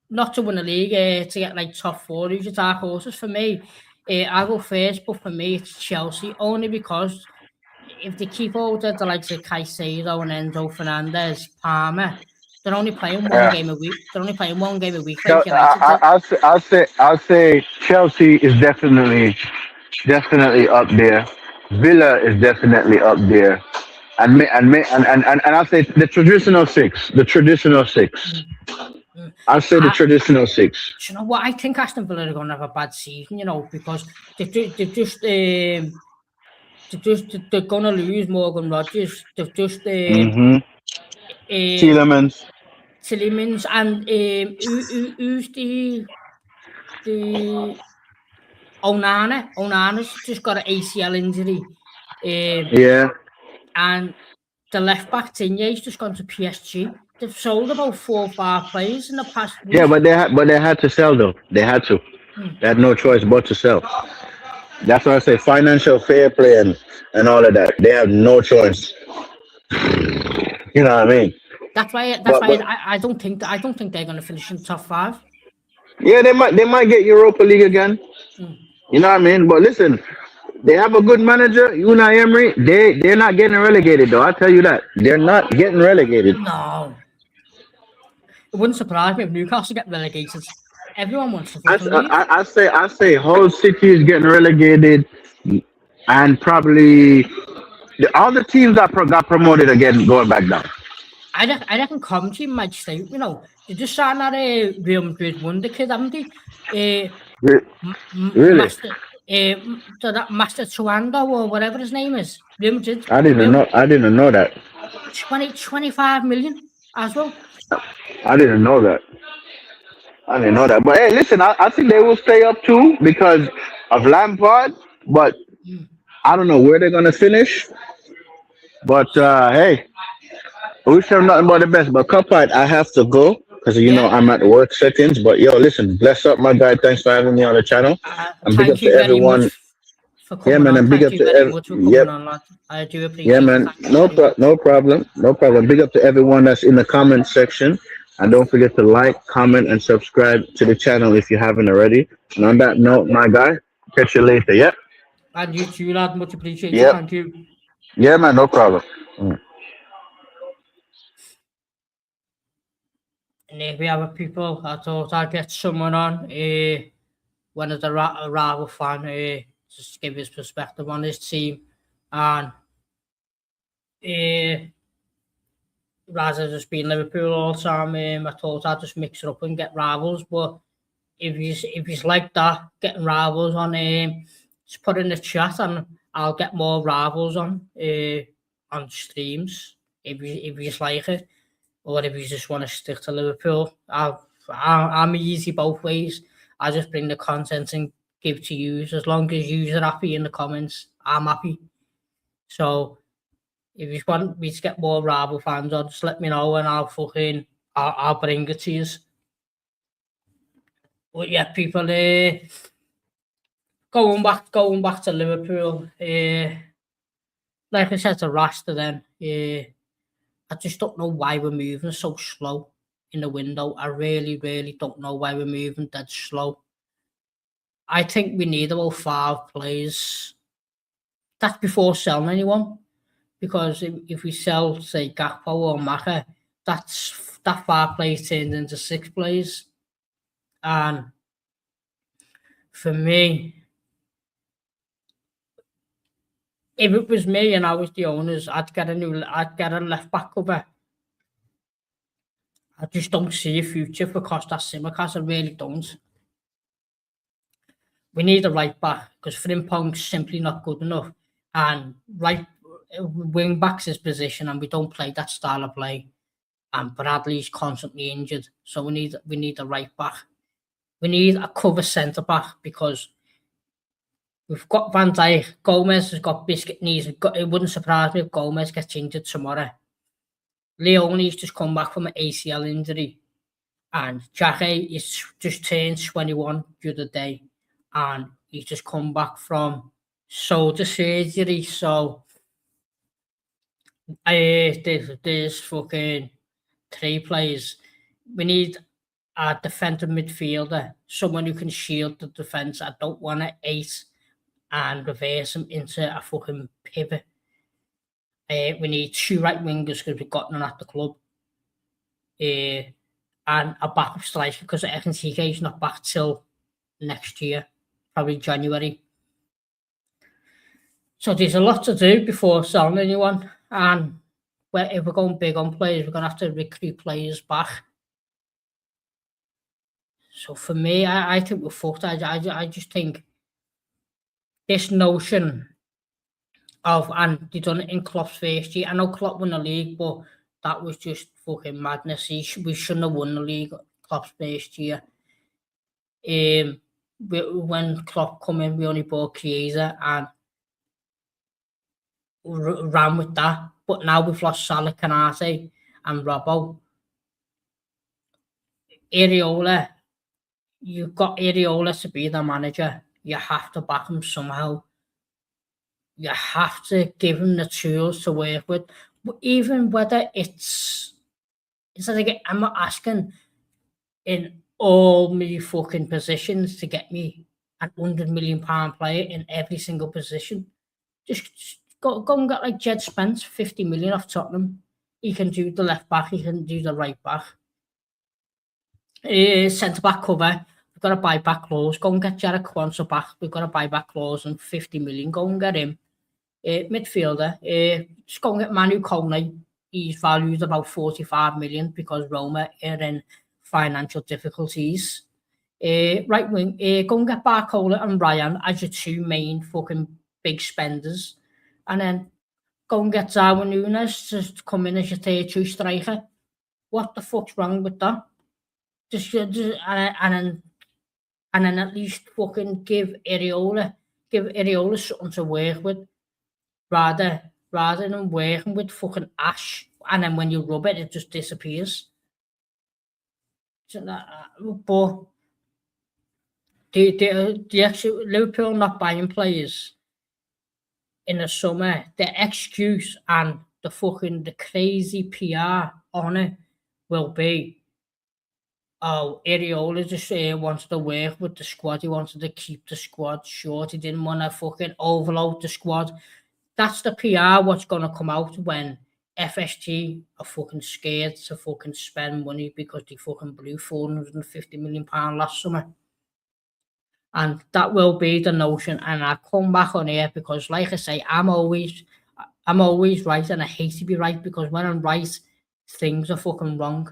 not to win a league, to get like top four? Who's your dark horses? For me, I'll go first, but for me it's Chelsea, only because if they keep hold of the likes of Caicedo and Enzo Fernandez, Palmer, they're only playing one Yeah. game a week. They're only playing one game a week, So like United did. I'll say Chelsea is definitely up there. Villa is definitely up there. And I'll say the traditional six. The traditional six. Mm. I'll say the I, traditional six. do you know what? I think Aston Villa are going to have a bad season, because they've just they're going to lose Morgan Rodgers. They've just Mm-hmm. um, Tielemans. Tillemans and who's the Onana. Onana's just got an ACL injury, Yeah. and the left back Tinye's just gone to PSG. They've sold about 4 or 5 players in the past Yeah, week. but they had to sell though. They had to. Hmm. They had no choice but to sell. That's why I say financial fair play and all of that. They have no choice. You know what I mean? That's why. But I don't think they're going to finish in top 5. yeah, they might get Europa League again. Hmm. You know what I mean? But listen, they have a good manager, Unai Emery. They're not getting relegated though. I'll tell you that. They're not getting relegated. No, it wouldn't surprise me if Newcastle get relegated. Everyone wants to I, fucking leave. I say Hull City is getting relegated, and probably all the teams that got promoted again going back down. I reckon Coventry might stay. They just signed that Real Madrid wonder kid, haven't they? Really? So that Master Tuando or whatever his name is. Real Madrid. I didn't know. I didn't know that. 25 million as well. I didn't know that. I didn't know that. But hey, listen, I think they will stay up too because of Lampard. But I don't know where they're gonna finish. But hey, we wish them nothing but the best. But Cuphead, I have to go because Yeah. I'm at work settings. But yo, listen, bless up, my guy. Thanks for having me on the channel. And big up Thank to you very everyone. much for Yeah, coming man, on. and big Thank up you to very much for coming yep. on, lad. I do Yeah, appreciate it. man. Thank you very much. No problem. No problem. Big up to everyone that's in the comment section. And don't forget to like, comment, and subscribe to the channel if you haven't already. And on that note, my guy, catch you later. Yep. And you too, lad. Much appreciated. Yep. Thank you. Yeah, man. No problem. Mm. And if we have people, I thought I'd get someone on, one of the rival fan, just to give his perspective on his team. And rather than just being Liverpool all the time, I thought I'd just mix it up and get rivals. But if he's like that, getting rivals on, just put in the chat and I'll get more rivals on streams if he's like it. Or if you just want to stick to Liverpool, I'm easy both ways. I just bring the content and give to you. As long as you are happy in the comments, I'm happy. So if you want me to get more rival fans on, just let me know and I'll bring it to you. But yeah, people, going back to Liverpool, like I said to Rasta then, I just don't know why we're moving so slow in the window. I really, really don't know why we're moving that slow. I think we need about 5 players. That's before selling anyone. Because if we sell, say, Gakpo or Maka, that 5 players turned into 6 players. And for me, if it was me and I was the owners, I'd get a left back cover. I just don't see a future for Costa Simicas. I really don't. We need a right back because Frimpong's simply not good enough. And right wing back's his position, and we don't play that style of play. And Bradley's constantly injured, so we need a right back. We need a cover centre back because we've got Van Dijk. Gomez has got biscuit knees. It wouldn't surprise me if Gomez gets injured tomorrow. Leone's just come back from an ACL injury, and Xhaka is just turned 21 the other day, and he's just come back from shoulder surgery. So there's fucking 3 players. We need a defensive midfielder, someone who can shield the defence. I don't want to ace and reverse him into a fucking pivot. We need 2 right wingers because we've got none at the club. And a backup striker because Ekenteke's not back till next year, probably January. So there's a lot to do before selling anyone. And if we're going big on players, we're going to have to recruit players back. So for me, I think we're fucked. I just think this notion of, and they done it in Klopp's first year. I know Klopp won the league, but that was just fucking madness. We shouldn't have won the league Klopp's first year. When Klopp come in, we only bought Chiesa and ran with that. But now we've lost Salah, Kanate and Robbo. Areola, you've got Areola to be the manager. You have to back him somehow. You have to give him the tools to work with. Even whether it's like, I'm not asking in all my fucking positions to get me an £100 million player in every single position. Just go and get like Jed Spence, 50 million off Tottenham. He can do the left back, he can do the right back. Centre back cover, we've got to buy back clause. Go and get Jarrett Kwanzaa back, we've got to buy back clause and 50 million. Go and get him. Midfielder, just go and get Manu Kone. He's valued about 45 million because Roma are in financial difficulties. Right wing, go and get Barcola and Ryan as your two main fucking big spenders. And then go and get Darwin Núñez to come in as your third choice striker. What the fuck's wrong with that? And then at least fucking give Areola something to work with, rather than working with fucking ash, and then when you rub it, it just disappears. But the actual Liverpool not buying players in the summer, the excuse and the crazy PR on it will be, oh, Areola just wants to work with the squad. He wanted to keep the squad short. He didn't want to fucking overload the squad. That's the PR what's going to come out when FSG are fucking scared to fucking spend money because they fucking blew £450 million last summer. And that will be the notion. And I come back on here because, like I say, I'm always right, and I hate to be right because when I'm right, things are fucking wrong.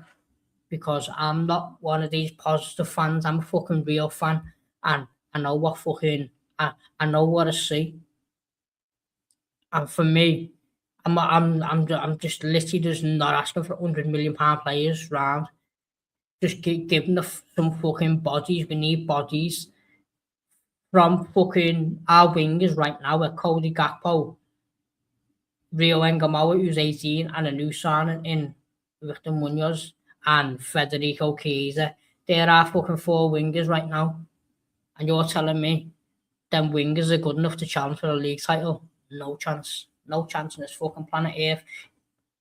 Because I'm not one of these positive fans. I'm a fucking real fan, and I know what I know what I see. And for me, I'm just literally just not asking for £100 million players round. Just giving some fucking bodies. We need bodies from fucking our wingers right now. With Cody Gakpo, Rio Engamoa, who's 18, and a new signing in Victor Munoz and Federico Chiesa. There are fucking 4 wingers right now, and you're telling me them wingers are good enough to challenge for the league title? No chance. No chance on this fucking planet Earth.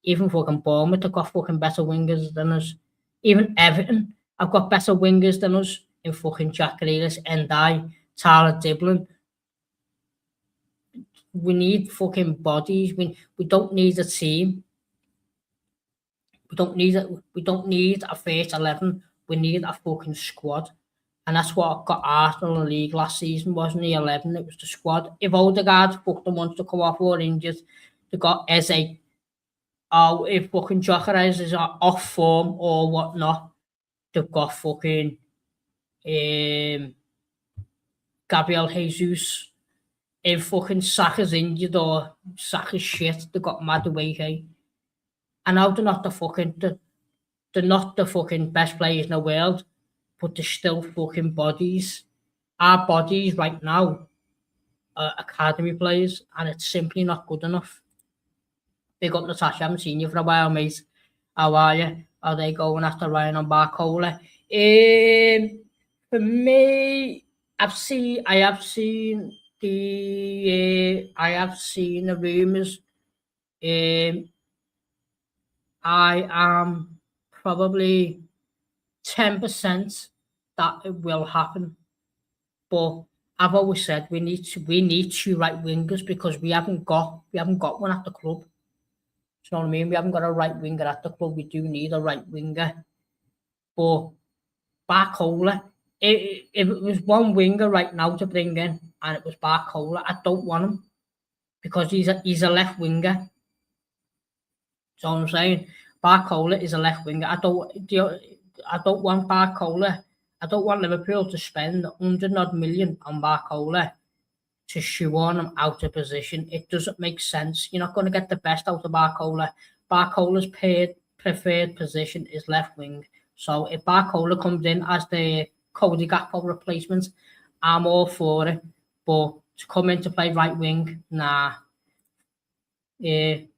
Even fucking Bournemouth have got fucking better wingers than us. Even Everton have got better wingers than us in fucking Jack Grealish, Endai, Tyler Diblin. We need fucking bodies. We don't need a team. We don't need a first 11. We need a fucking squad. And that's what got Arsenal in the league last season, wasn't the 11, it was the squad. If Odegaard fucking wants to come off or injured, they got Eze. Or if fucking Gyökeres is off form or whatnot, they've got fucking Gabriel Jesus. If fucking Saka's injured or Saka's shit, they've got Madueke. And now they're not the fucking best players in the world, but they're still fucking bodies. Our bodies right now are academy players, and it's simply not good enough. Big up, Natasha. I haven't seen you for a while, mate. How are you? Are they going after Ryan and Barcola? For me, I have seen the rumours. I am probably 10% that it will happen, but I've always said we need 2 right wingers because we haven't got one at the club. Do you know what I mean? We haven't got a right winger at the club. We do need a right winger, but Barcola, if it was one winger right now to bring in and it was Barcola, I don't want him because he's a left winger. So I'm saying Barcola is a left winger. I don't want Barcola. I don't want Liverpool to spend 100 million on Barcola to shoehorn him out of position. It doesn't make sense. You're not going to get the best out of Barcola. Barcola's preferred position is left wing. So if Barcola comes in as the Cody Gakpo replacement, I'm all for it. But to come in to play right wing, nah.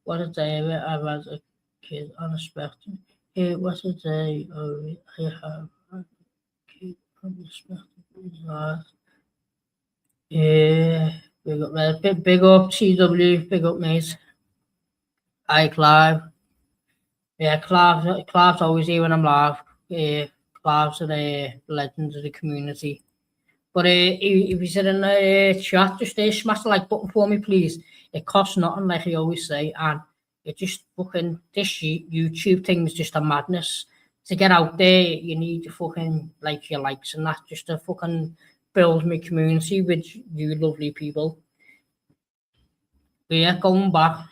What a day I was a kid on a spectrum. It was a day I have a kid on the spectrum. Big up TW, big up mate. Hi Clive. Yeah, Clive's always here when I'm live. Clive's the legend of the community. But if you said in the chat, just smash the like button for me, please. It costs nothing, like I always say, and it just fucking this YouTube thing is just a madness. To get out there, you need to fucking like your likes and that just to fucking build my community with you lovely people. But yeah, going back,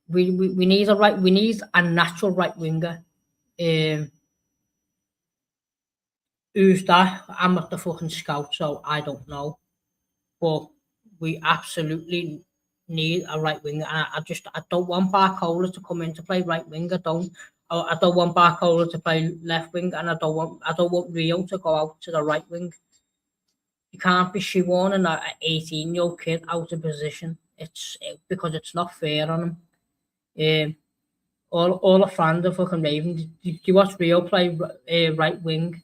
we need a natural right winger. Who's that? I'm not the fucking scout, so I don't know. But we absolutely need a right winger. I don't want Barcola to come in to play right wing. I don't want Barcola to play left wing, and I don't want Rio to go out to the right wing. You can't be shoehorning an 18-year-old kid out of position. Because it's not fair on him. All the fans of fucking Ravens. Do you watch Rio play right wing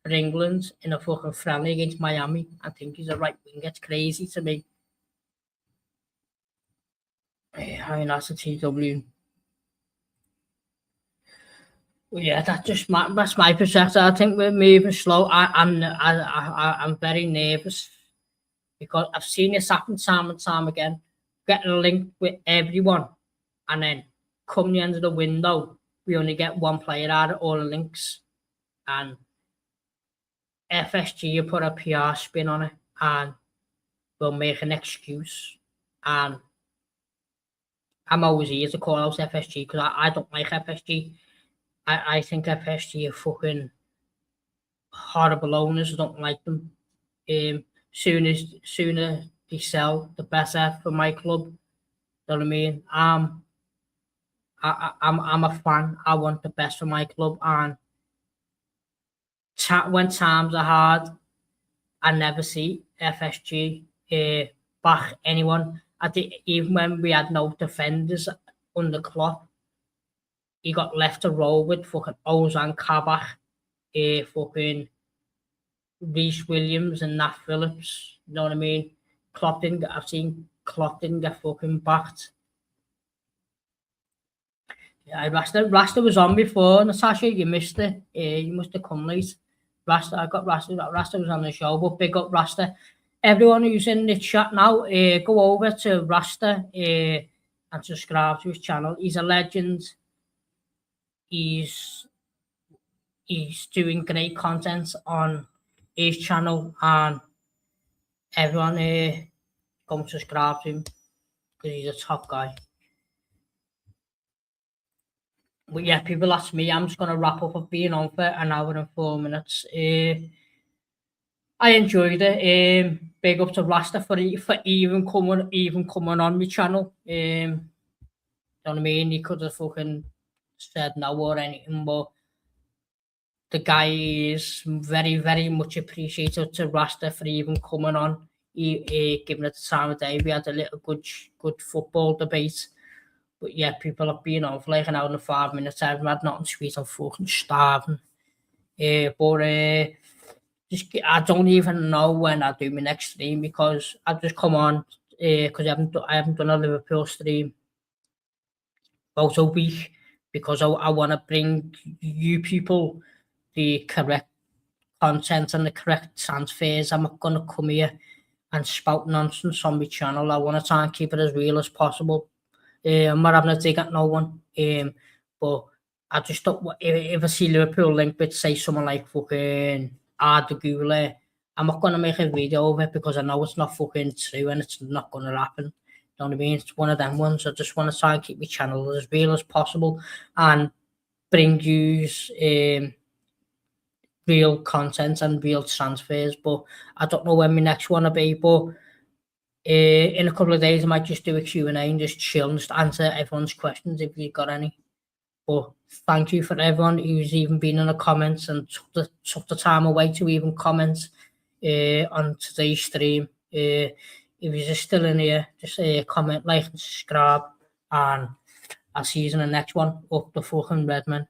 for England in a fucking friendly against Miami? I think he's a right wing. It's crazy to me. I mean, that's a TW. Well, yeah, that's my perception. I think we're moving slow. I'm very nervous because I've seen this happen time and time again. Getting linked with everyone, and then come the end of the window, we only get one player out of all the links, and FSG put a PR spin on it, and we'll make an excuse. And I'm always here to call out FSG because I don't like FSG. I think FSG are fucking horrible owners. I don't like them. Sooner they sell, the better for my club. You know what I mean? I'm a fan. I want the best for my club, and when times are hard, I never see FSG back anyone. I think even when we had no defenders under Klopp, he got left to roll with fucking Ozan Kabak, fucking Reece Williams and Nat Phillips. You know what I mean? I've seen Klopp didn't get fucking backed. Yeah, Rasta was on before, Natasha. You missed it. You must have come late. Rasta was on the show, but big up Rasta. Everyone who's in the chat now, go over to Rasta and subscribe to his channel. He's a legend. He's doing great content on his channel, and everyone go and subscribe to him because he's a top guy. But yeah, people ask me, I'm just going to wrap up of being on for an hour and 4 minutes. I enjoyed it. Big up to Rasta for even coming on my channel. You know what I mean? He could have fucking said no or anything, but the guy is very, very much appreciated to Rasta for even coming on. Giving it the time of day. We had a little good football debate. But yeah, people have been on for like an hour and 5 minutes. I haven't had nothing sweet. I'm fucking starving. I don't even know when I'll do my next stream because I've just come on because I haven't done a Liverpool stream about a week because I want to bring you people the correct content and the correct transfers. I'm not going to come here and spout nonsense on my channel. I want to try and keep it as real as possible. I'm not having a dig at no one. But I just don't. If I see Liverpool linked with, say, someone like fucking Arda Güler, I'm not gonna make a video of it because I know it's not fucking true and it's not gonna happen. know what I mean? It's one of them ones. I just want to try and keep my channel as real as possible and bring you real content and real transfers. But I don't know when my next one will be, but in a couple of days I might just do a Q&A and just chill and just answer everyone's questions if you've got any. But thank you for everyone who's even been in the comments and took the time away to even comment on today's stream. If you're still in here, just comment, like and subscribe, and I'll see you in the next one. Up the fucking Redmen.